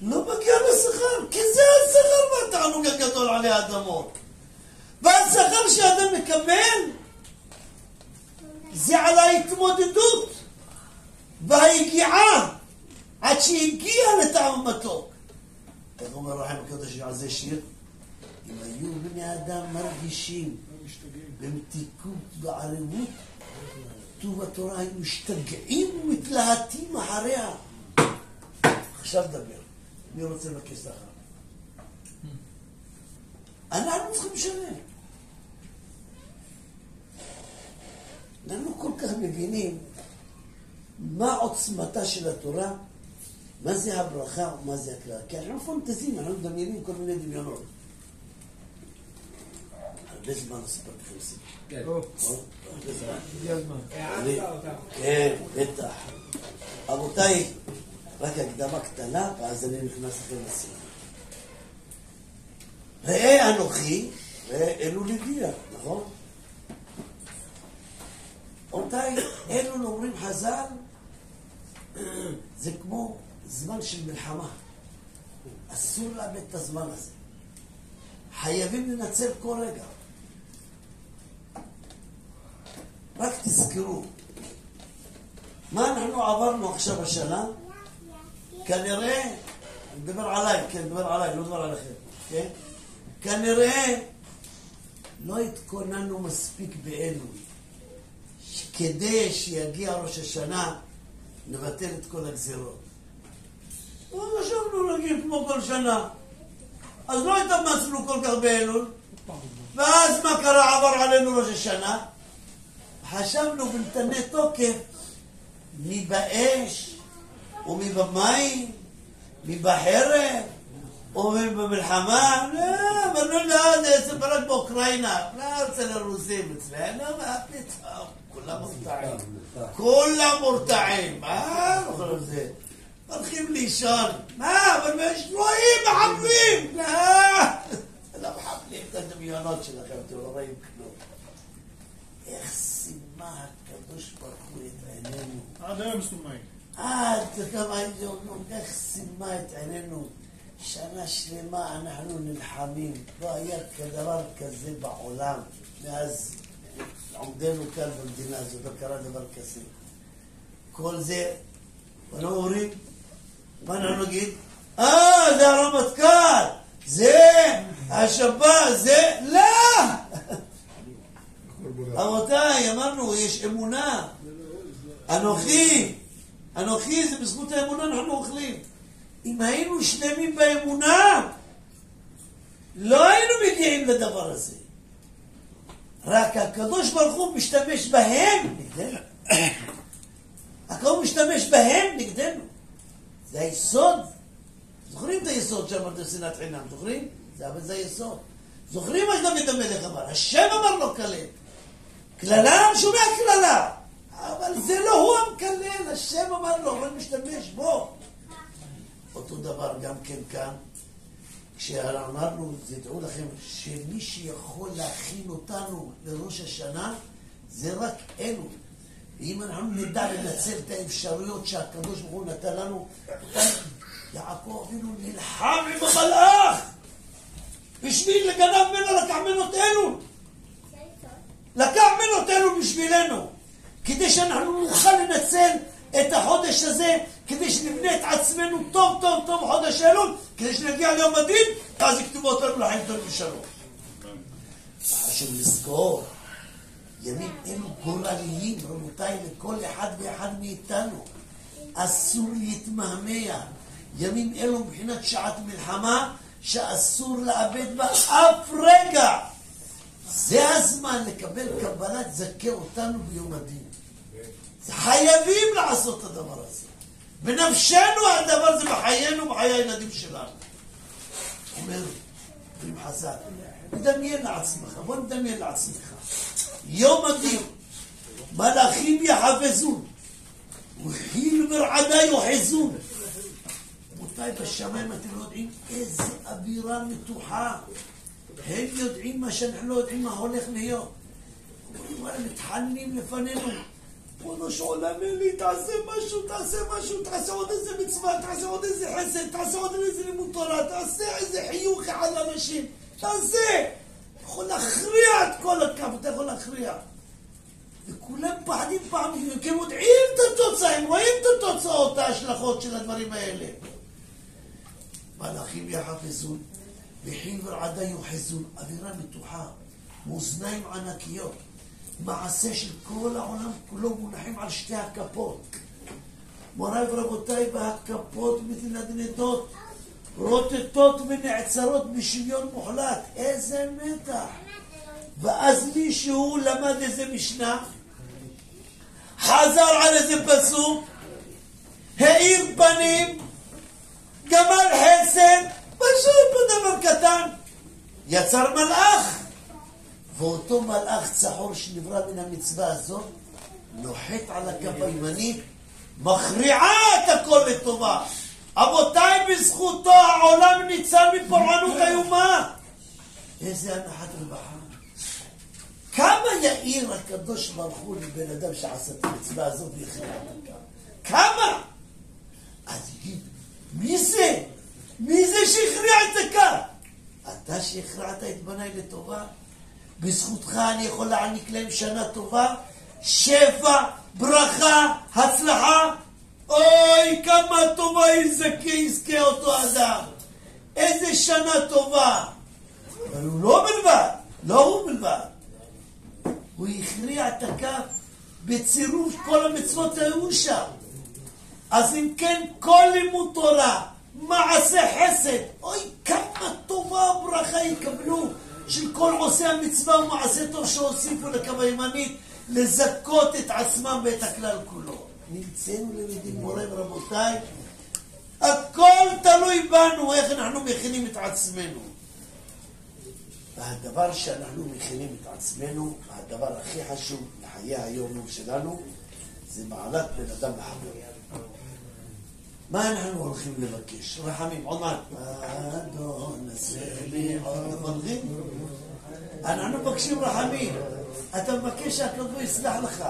לא מגיע לשכר, כי זה השכר והתענוג הגדול עלי האדמות. והשכר שאדם מקבל זה על ההתמודדות וההגיעה עד שהגיע לטעם המתוק. איך אומר רחם הקדוש על זה שיר? אם היו בני אדם מרגישים במתיקות וערבות, כתוב בתורה, היו משתגעים ומתלהטים אחריה. עכשיו דבר, מי רוצה לבקש שכר? אנחנו צריכים לשלם. אנחנו כל כך מבינים מה עוצמתה של התורה, מה זה הברכה ומה זה הכלל. כי אנחנו פנטזים, אנחנו מדמיינים כל מיני דמיונות. הרבה זמן לספר לכם סיפור. כן. כן, בטח. אבותיי, רק הקדמה קטנה, ואז אני נכנס לכם לסיפור. ראה אנוכי, אלו לגיע, נכון? אותי, אלו אומרים חז"ל, זה כמו זמן של מלחמה. אסור לאבד את הזמן הזה. חייבים לנצל כל רגע. רק תזכרו, מה אנחנו עברנו עכשיו השנה? כנראה, אני מדבר עליי, כן, מדבר עליי, לא מדבר עליכם, כן? כנראה לא התכוננו מספיק באלו, כדי שיגיע ראש השנה, נבטל את כל הגזירות. לא חשבנו נגיד כמו כל שנה. אז לא התאמצנו כל כך באלול, ואז מה קרה? עבר עלינו ראש השנה. חשבנו בנתני תוקף, מי באש, ומי במים, מי בחרב, ומי במלחמה. לא, אבל לא יודע, זה רק באוקראינה, לא אצל הרוסים, אצלנו, מה פתאום? כולם מורתעים. כולם מורתעים. מה? לא זה. הולכים לישון. מה? אבל רואים מחבלים. לא מחבלים את הדמיונות שלכם, אתם לא רואים כלום. איך סימה הקדוש ברוך הוא את עינינו. עד היום סומאי. איך סימה את עינינו. שנה שלמה אנחנו נלחמים. לא היה כדבר כזה בעולם. מאז עומדנו כאן במדינה הזאת, לא קרה דבר כזה. כל זה, אנחנו אומרים, מה אנחנו נגיד? זה הרמטכ"ל, זה השב"כ, זה, לא! רבותיי, אמרנו, יש אמונה. אנוכי זה בזכות האמונה אנחנו אוכלים. אם היינו שלמים באמונה, לא היינו מגיעים לדבר הזה. רק הקדוש ברוך הוא משתמש בהם נגדנו. הקדוש משתמש בהם נגדנו. זה היסוד. זוכרים את היסוד שאמרת שנאת חינם? זוכרים? זה היסוד. זוכרים מה שדוד המלך אמר? השם אמר לו כלל. כללה שומע כללה. אבל זה לא הוא המקלל. השם אמר לו, אבל משתמש בו. אותו דבר גם כן כאן. כשאמרנו, תדעו לכם, שמי שיכול להכין אותנו לראש השנה, זה רק אלו. ואם אנחנו נדע לנצל את האפשרויות שהקדוש ברוך הוא נתן לנו, יעקב אבינו נלחם עם המלאך בשביל לגנב ממנו, לקח ממנו את אלול. לקח ממנו את אלול בשבילנו, כדי שאנחנו נוכל לנצל את החודש הזה, כדי שנבנה את עצמנו טוב טוב טוב חודש אלול, כדי שנגיע ליום הדין, אז יכתבו אותנו לחיים טוב ושלום. חשוב לזכור, ימים אלו גורליים, רבותיי, לכל אחד ואחד מאיתנו. אסור להתמהמה. ימים אלו מבחינת שעת מלחמה, שאסור לאבד בה אף רגע. זה הזמן לקבל קבלת זכה אותנו ביום הדין. חייבים לעשות את הדבר הזה. בנפשנו הדבר הזה, בחיינו, בחיי הילדים שלנו. אומר, עם חז"ל, נדמיין לעצמך, בוא נדמיין לעצמך. יום הדין, מלאכים יחפזון, וחיל ורעדה יוחזון. רבותיי, בשמיים אתם לא יודעים איזה אווירה מתוחה. הם יודעים מה שאנחנו לא יודעים מה הולך להיות. מתחננים לפנינו. ריבונו של עולם, אלי, תעשה משהו, תעשה עוד איזה מצווה, תעשה עוד איזה חסד, תעשה עוד איזה לימוד תורה, תעשה איזה חיוך אחד לאנשים, תעשה! אתה יכול להכריע את כל הקו, אתה יכול להכריע. וכולם פחדים פעם, כי הם יודעים את התוצאה, הם רואים את התוצאות, ההשלכות של הדברים האלה. מלאכים יחפזון, וחיל ורעדה יוחזון, אווירה מתוחה, מאזניים ענקיות. מעשה של כל העולם כולו מונחים על שתי הכפות. מוריי ורבותיי, בהכפות מתנדנדות, רוטטות ונעצרות בשוויון מוחלט. איזה מתח. ואז מישהו למד איזה משנה, חזר על איזה פסוק, האיר פנים, גמל חסד, פשוט בדבר קטן, יצר מלאך. ואותו מלאך צחור שנברא מן המצווה הזאת, נוחת על הקו הימני, מכריעה את הכל לטובה. אבותיי, בזכותו העולם ניצל מפורענות איומה. איזה הנחת רווחה. כמה יאיר הקדוש ברוך הוא לבן אדם שעשה את המצווה הזאת והכריע את הקו? כמה? אז יגיד, מי זה? מי זה שהכריע את הקו? אתה שהכרעת את בניי לטובה? בזכותך אני יכול להעניק להם שנה טובה, שפע, ברכה, הצלחה. אוי, כמה טובה יזכה אותו אדם. איזה שנה טובה. אבל הוא לא בלבד, לא הוא בלבד. הוא הכריע את הקו בצירוף כל המצוות היו שם. אז אם כן, כל לימוד תורה, מעשה חסד, אוי, כמה טובה ברכה יקבלו. של כל עושה המצווה ומעשה טוב שהוסיפו לקו הימנית לזכות את עצמם ואת הכלל כולו. נמצאנו למדים מוריי ורבותיי, הכל תלוי בנו, איך אנחנו מכינים את עצמנו. והדבר שאנחנו מכינים את עצמנו, הדבר הכי חשוב לחיי היום שלנו, זה מעלת בן אדם לחבר. מה אנחנו הולכים לבקש? רחמים, עוד מעט. אדון הסלי עוד מלכים. אנחנו מבקשים רחמים. אתה מבקש שהקדוש יסלח לך.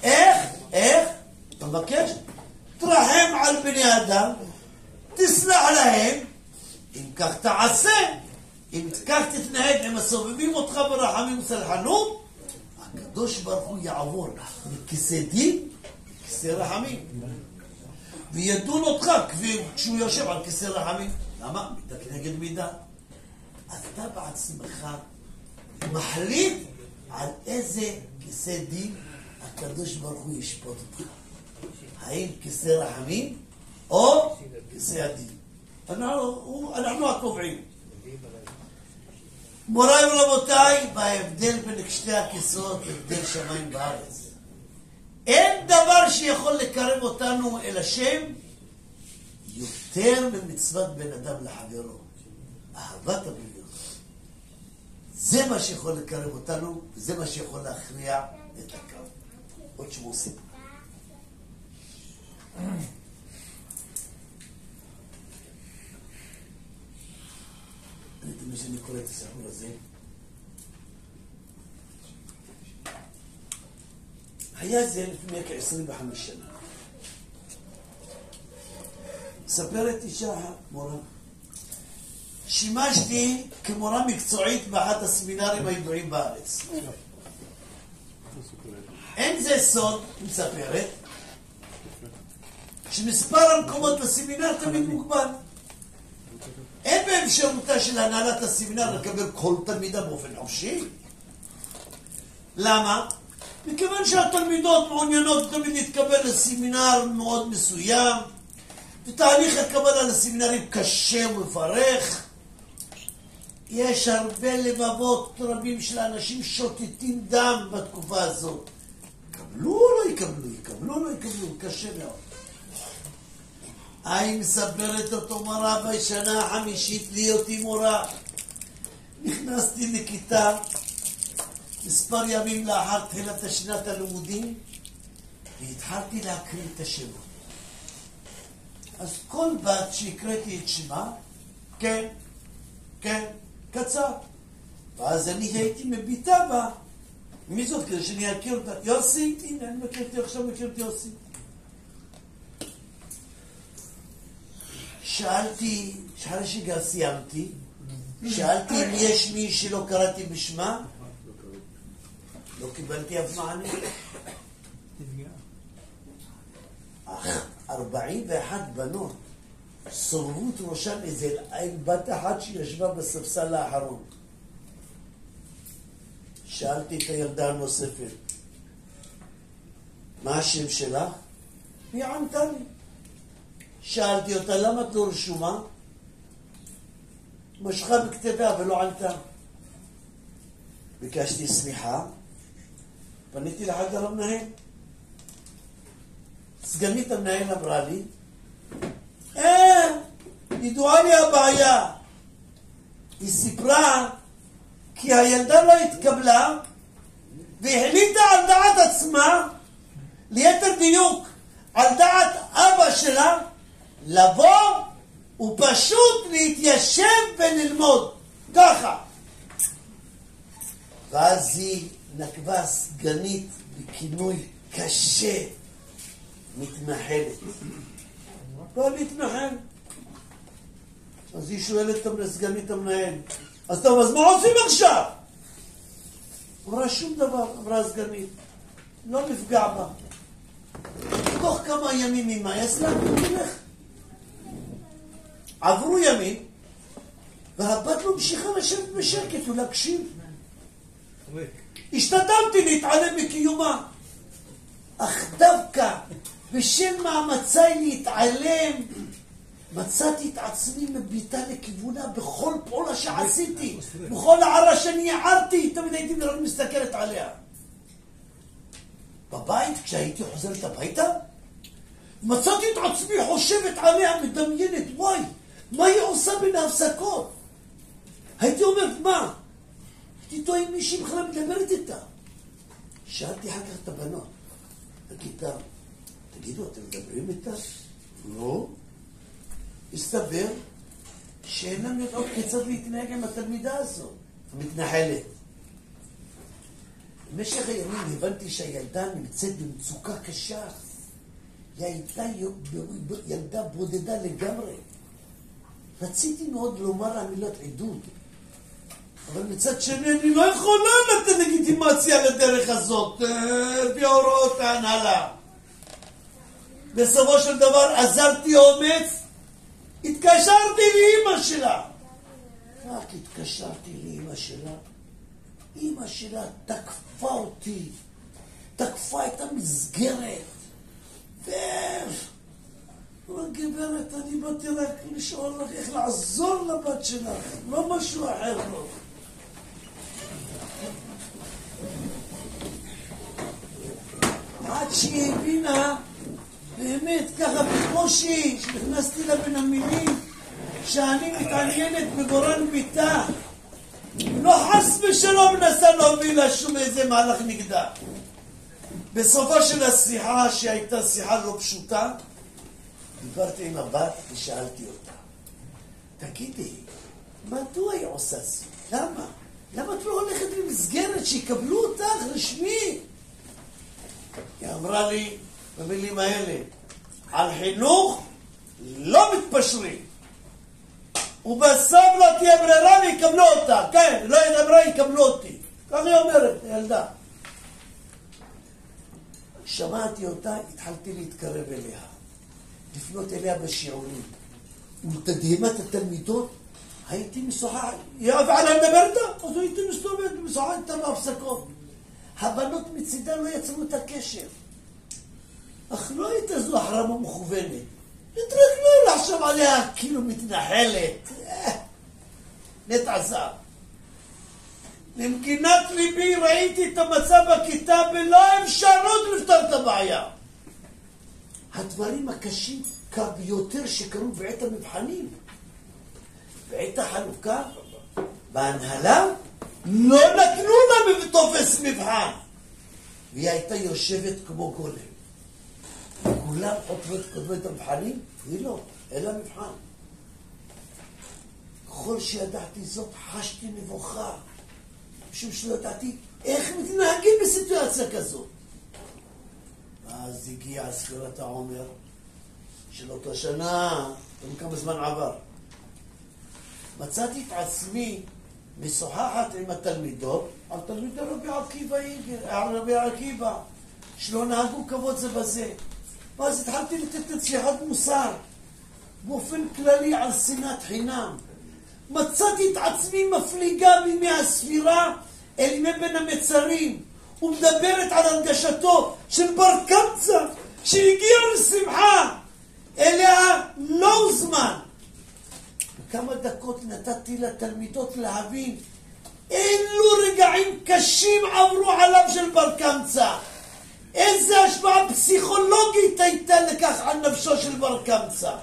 איך? אתה מבקש? תרחם על בני אדם, תסלח להם, אם כך תעשה, אם כך תתנהג עם הסובבים אותך ברחמים וסלחנות, הקדוש ברוך הוא יעבור מכיסא דין לכיסא רחמים. וידון אותך כשהוא יושב על כיסא רחמים. למה? מידה כנגד מידה. אז אתה בעצמך מחליט על איזה כיסא דין הקדוש ברוך הוא ישפוט אותך. האם כיסא רחמים או כיסא הדין? אנחנו הקובעים. מוריי ורבותיי, בהבדל בין שתי הכיסאות, הבדל שמיים בארץ. אין דבר שיכול לקרב אותנו אל השם יותר ממצוות בן אדם לחברו. אהבת הבריות. זה מה שיכול לקרב אותנו, וזה מה שיכול להכריע את הקו. עוד שמוסים. אני תמיד שאני קורא את הסיפור הזה. היה זה לפני כ-25 שנה. מספרת אישה מורה. שימשתי כמורה מקצועית באחד הסמינרים הידועים בארץ. אין זה סוד, מספרת, שמספר המקומות בסמינר תמיד מוגבל. אין באפשרותה של הנהלת הסמינר לקבל כל תלמידה באופן חופשי. למה? מכיוון שהתלמידות מעוניינות תמיד להתקבל לסמינר מאוד מסוים, ותהליך הקבלה לסמינרים קשה ומפרך. יש הרבה לבבות רבים של אנשים שוטטים דם בתקופה הזאת. יקבלו או לא יקבלו? יקבלו או לא יקבלו? קשה מאוד. היא מספרת אותו מורה בשנה החמישית להיותי מורה. נכנסתי לכיתה מספר ימים לאחר תחילת שנת הלימודים והתחלתי להקריא את השמות. אז כל בת שהקראתי את שמה, כן, כן, קצר. ואז אני הייתי מביטה בה. מי זאת כדי שאני אכיר אותה? יוסי, הנה, אני מכיר את יוסי. שאלתי, אחרי שגם סיימתי, שאלתי אם יש מי שלא קראתי בשמה. לא קיבלתי אף מענה. אך 41 בנות סובבו את ראשן איזה בת אחת שישבה בספסל האחרון. שאלתי את הילדה הנוספת, מה השם שלך? היא ענתה לי. שאלתי אותה, למה את לא רשומה? משכה בכתבה ולא ענתה. ביקשתי סליחה, פניתי לחדר המנהל. סגנית המנהל אמרה לי, ידועה לי הבעיה. היא סיפרה כי הילדה לא התקבלה והחליטה על דעת עצמה, ליתר דיוק על דעת אבא שלה, לבוא ופשוט להתיישב וללמוד ככה. ואז היא נקבה סגנית בכינוי קשה, מתנחלת. לא להתנחל. אז היא שואלת את סגנית המנהל, אז טוב, אז מה עושים עכשיו? אמרה שום דבר, אמרה הסגנית, לא נפגע בה. תוך כמה ימים היא מייס לה ונלך. עברו ימים, והבת לא המשיכה לשבת בשקט ולהקשיב. השתדלתי להתעלם מקיומה, אך דווקא בשל מאמציי להתעלם, מצאתי את עצמי מביטה לכיוונה בכל פעולה שעשיתי, בכל הערה שאני הערתי, תמיד הייתי רק מסתכלת עליה. בבית, כשהייתי חוזרת הביתה, מצאתי את עצמי חושבת עליה, מדמיינת, וואי, מה היא עושה בין ההפסקות? הייתי אומרת, מה? הייתי טועה עם מישהי בכלל מדברת איתה. שאלתי אחר כך את הבנות בכיתה, תגידו, אתם מדברים איתה? לא. הסתבר שאינם יודעות כיצד להתנהג עם התלמידה הזאת, המתנחלת. במשך הימים הבנתי שהילדה נמצאת במצוקה קשה. היא הייתה ילדה בודדה לגמרי. רציתי מאוד לומר לה מילות עידוד, אבל מצד שני אני לא יכולה לתת לגיטימציה לדרך הזאת, לפי הוראות ההנהלה. בסופו של דבר עזרתי אומץ, התקשרתי לאמא שלה. רק התקשרתי לאמא שלה, אמא שלה תקפה אותי, תקפה את המסגרת. גברת, אני באתי רק לשאול לך איך לעזור לבת שלך, לא משהו אחר לא. עד שהיא הבינה, באמת ככה בקושי, שנכנסתי לה בין המילים, שאני מתעניינת בגורל ביתה, לא חס ושלום מנסה להוביל לה שום איזה מהלך נגדה. בסופו של השיחה, שהייתה שיחה לא פשוטה, דיברתי עם הבת ושאלתי אותה, תגידי, מדוע היא עושה זאת? למה? למה את לא הולכת למסגרת שיקבלו אותך רשמי? היא אמרה לי במילים האלה, על חינוך לא מתפשרים, ובסוף לא תהיה ברירה ויקבלו אותה. כן, לא אמרה יקבלו אותי, כך היא אומרת, ילדה. שמעתי אותה, התחלתי להתקרב אליה, לפנות אליה בשיעורים, ולתדהמת התלמידות הייתי משוחח, היא עליהם מדברת, אז הייתי מסתובבת משוחח איתה בהפסקות. הבנות מצידה לא יצרו את הקשר, אך לא הייתה זו החרמה מכוונת, התרגלו לחשוב עליה כאילו מתנחלת. נתעזב. למגינת ליבי ראיתי את המצב בכיתה ולא אפשרות לפתור את הבעיה. הדברים הקשים הארוכה ביותר שקרו בעת המבחנים. בעת החלוקה, בהנהלה, לא נתנו לה טופס מבחן. והיא הייתה יושבת כמו גולם. כולם כותבו את המבחנים, היא לא, אלא מבחן. ככל שידעתי זאת, חשתי מבוכה. משום שלא ידעתי איך מתנהגים בסיטואציה כזאת. אז הגיעה ספירת העומר של אותה שנה, כמה זמן עבר. מצאתי את עצמי משוחחת עם התלמידות, על תלמידי רבי עקיבא, שלא נהגו כבוד זה בזה. ואז התחלתי לתת נציחת מוסר, באופן כללי על שנאת חינם. מצאתי את עצמי מפליגה מימי הספירה אל ימי בין המצרים, ומדברת על הרגשתו של בר קמצא, שהגיע לשמחה, אליה לא הוזמן. כמה דקות נתתי לתלמידות להבין אילו רגעים קשים עברו עליו של בר קמצא. איזה השפעה פסיכולוגית הייתה לכך על נפשו של בר קמצא.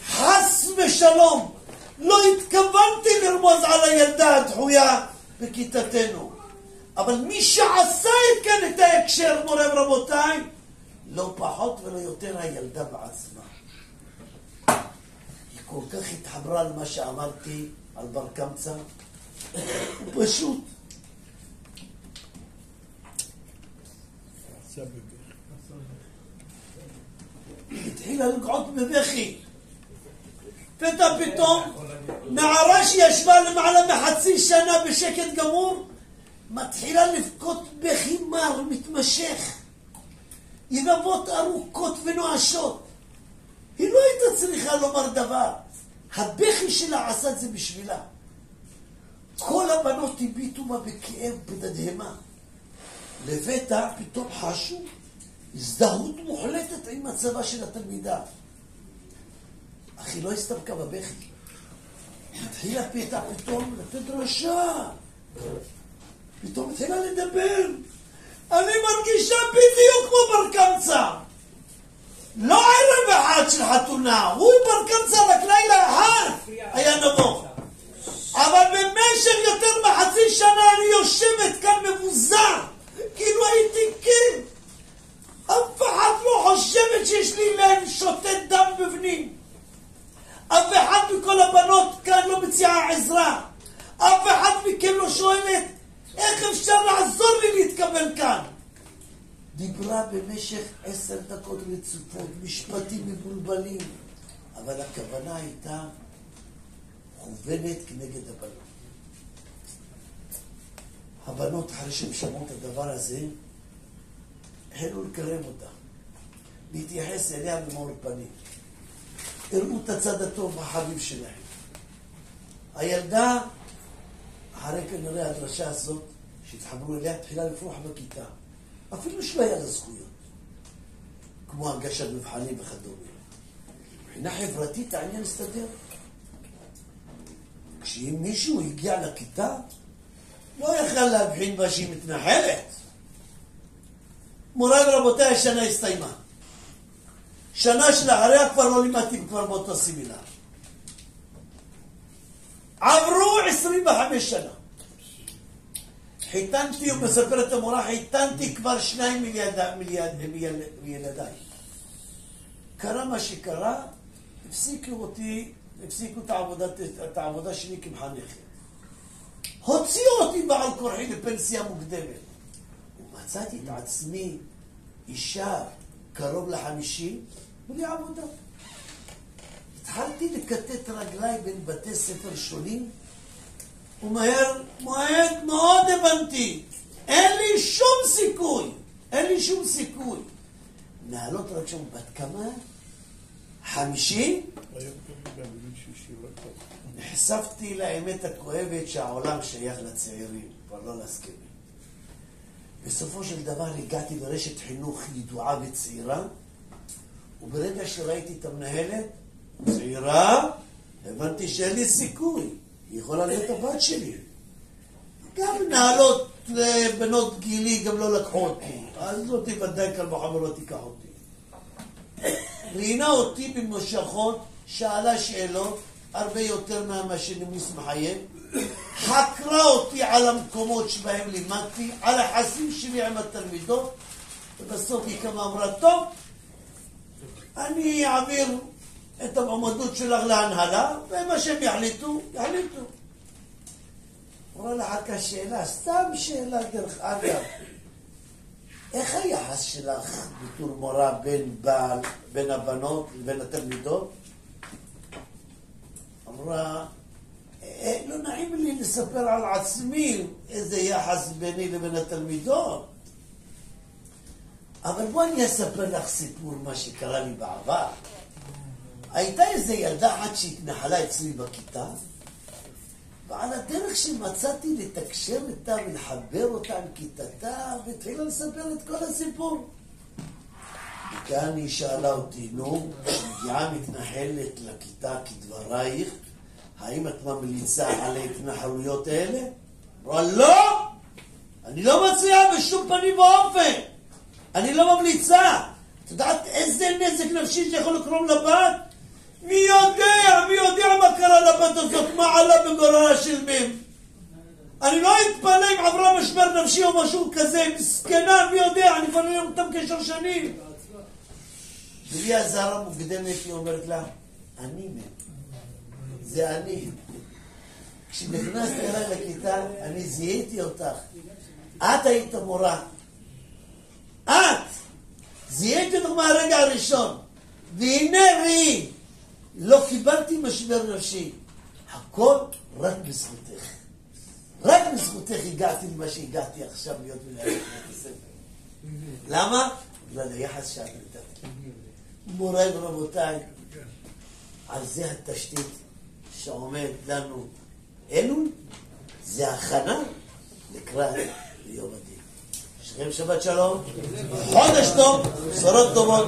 חס ושלום, לא התכוונתי לרמוז על הילדה הדחויה בכיתתנו. אבל מי שעשה כאן את ההקשר, מורה ורבותיי, לא פחות ולא יותר הילדה בעצמה. כל כך התחברה למה שאמרתי על בר קמצא, פשוט. התחילה לגעות בבכי. פתאום נערה שישבה למעלה מחצי שנה בשקט גמור, מתחילה לבכות בכי מר מתמשך. יבבות ארוכות ונואשות. היא לא הייתה צריכה לומר דבר. הבכי שלה עשה את זה בשבילה. כל הבנות הביטו בה בכאב בתדהמה. לבטע פתאום חשו הזדהות מוחלטת עם מצבה של התלמידה. אך היא לא הסתפקה בבכי. התחילה פתאום לתת דרשה. פתאום התחילה לדבר. אני מרגישה בדיוק כמו בר קמצא. לא ערב אחד של חתונה, הוא בר קמצא רק לילה אחד היה נבוא. אבל במשך יותר מחצי שנה אני יושבת כאן מבוזר, כאילו הייתי כן. אף אחד לא חושבת שיש לי להם שוטט דם בבנים. אף אחד מכל הבנות כאן לא מציעה עזרה. אף אחד מכם לא שואלת איך אפשר לעזור לי להתקבל כאן. דיברה במשך 10 דקות רצופות, משפטים מבולבלים, אבל הכוונה הייתה מוכוונת כנגד הבנות. הבנות, אחרי שהם שמעו את הדבר הזה, החלו לקרב אותה, להתייחס אליה במאור פנים. הראו את הצד הטוב החביב שלהם. הילדה, אחרי כנראה הדרשה הזאת, שהתחברו אליה, תחילה לפרוח בכיתה. אפילו שלא היה לה זכויות, כמו הגשת מבחנים וכדומה. מבחינה חברתית העניין הסתדר. כשאם מישהו הגיע לכיתה, לא יכל להבחין בה שהיא מתנחלת. מוריי ורבותיי, השנה הסתיימה. שנה שלאחריה כבר לא לימדתי כבר באותו סמינר. עברו 25 שנה. חיתנתי, ומספרת המורה, חיתנתי כבר 2 מילדיי. קרה מה שקרה, הפסיקו את העבודה שלי כמחנכת. הוציאו אותי בעל כורחי לפנסיה מוקדמת. ומצאתי את עצמי אישה קרוב ל50 בלי עבודה. התחלתי לקטט רגליי בין בתי ספר שונים, ומהר מאוד הבנתי, אין לי שום סיכוי. נעלות רק שם בת כמה? 50? נחשפתי לאמת הכואבת שהעולם שייך לצעירים, כבר לא להסכמים. בסופו של דבר הגעתי ברשת חינוך ידועה וצעירה, וברגע שראיתי את המנהלת, צעירה, הבנתי שאין לי סיכוי. היא יכולה להיות הבת שלי. גם נעלות לבנות גילי גם לא לקחו אותי. אז לא תיבדק על בחמר לא תיקח אותי. ראיינה אותי במשכות, שאלה שאלות, הרבה יותר ממה שנימוס מחייב, חקרה אותי על המקומות שבהם לימדתי, על היחסים שלי עם התלמידות, ובסוף היא כמה אמרה, טוב, אני אעביר את המועמדות שלך להנהלה, ומה שהם יחליטו, יחליטו. אמרה לך כשאלה, סתם שאלה דרך אגב, איך היחס שלך בתור מורה בין הבנות לבין התלמידות? אמרה, לא נעים לי לספר על עצמי איזה יחס ביני לבין התלמידות, אבל בוא אני אספר לך סיפור מה שקרה לי בעבר. הייתה איזה ילדה אחת שהתנחלה אצלי בכיתה, ועל הדרך שמצאתי לתקשר איתה ולחבר אותה עם כיתתה, והתחילה לספר את כל הסיפור. וכאן היא שאלה אותי, נו, מגיעה מתנחלת לכיתה כדברייך, האם את ממליצה על ההתנחלויות האלה? אמרה, לא! אני לא מציעה בשום פנים ואופן. אני לא ממליצה. את יודעת איזה נזק נפשי שיכול לקרום לבת? מי יודע מה קרה לבת הזאת, מה עלה בגורלה של מים. אני לא אתפלא אם עברה משבר נפשי או משהו כזה, מסכנה, מי יודע, אני כבר לא אותם כשר שנים. בלי הזרה מוקדמת היא אומרת לה, אני מת. זה אני. כשנכנסת אליי לכיתה, אני זיהיתי אותך. את היית מורה. את! זיהיתי אותך מהרגע הראשון. והנה ראי, לא קיבלתי משבר נפשי. הכל רק בזכותך. רק בזכותך הגעתי למה שהגעתי עכשיו להיות מנהלת בית הספר. למה? בגלל היחס שאת נתת. מוריי ורבותיי, על זה התשתית שעומד לנו אלול, זה הכנה לקראת ליום הדין. שכם שבת שלום, חודש טוב, בשורות טובות.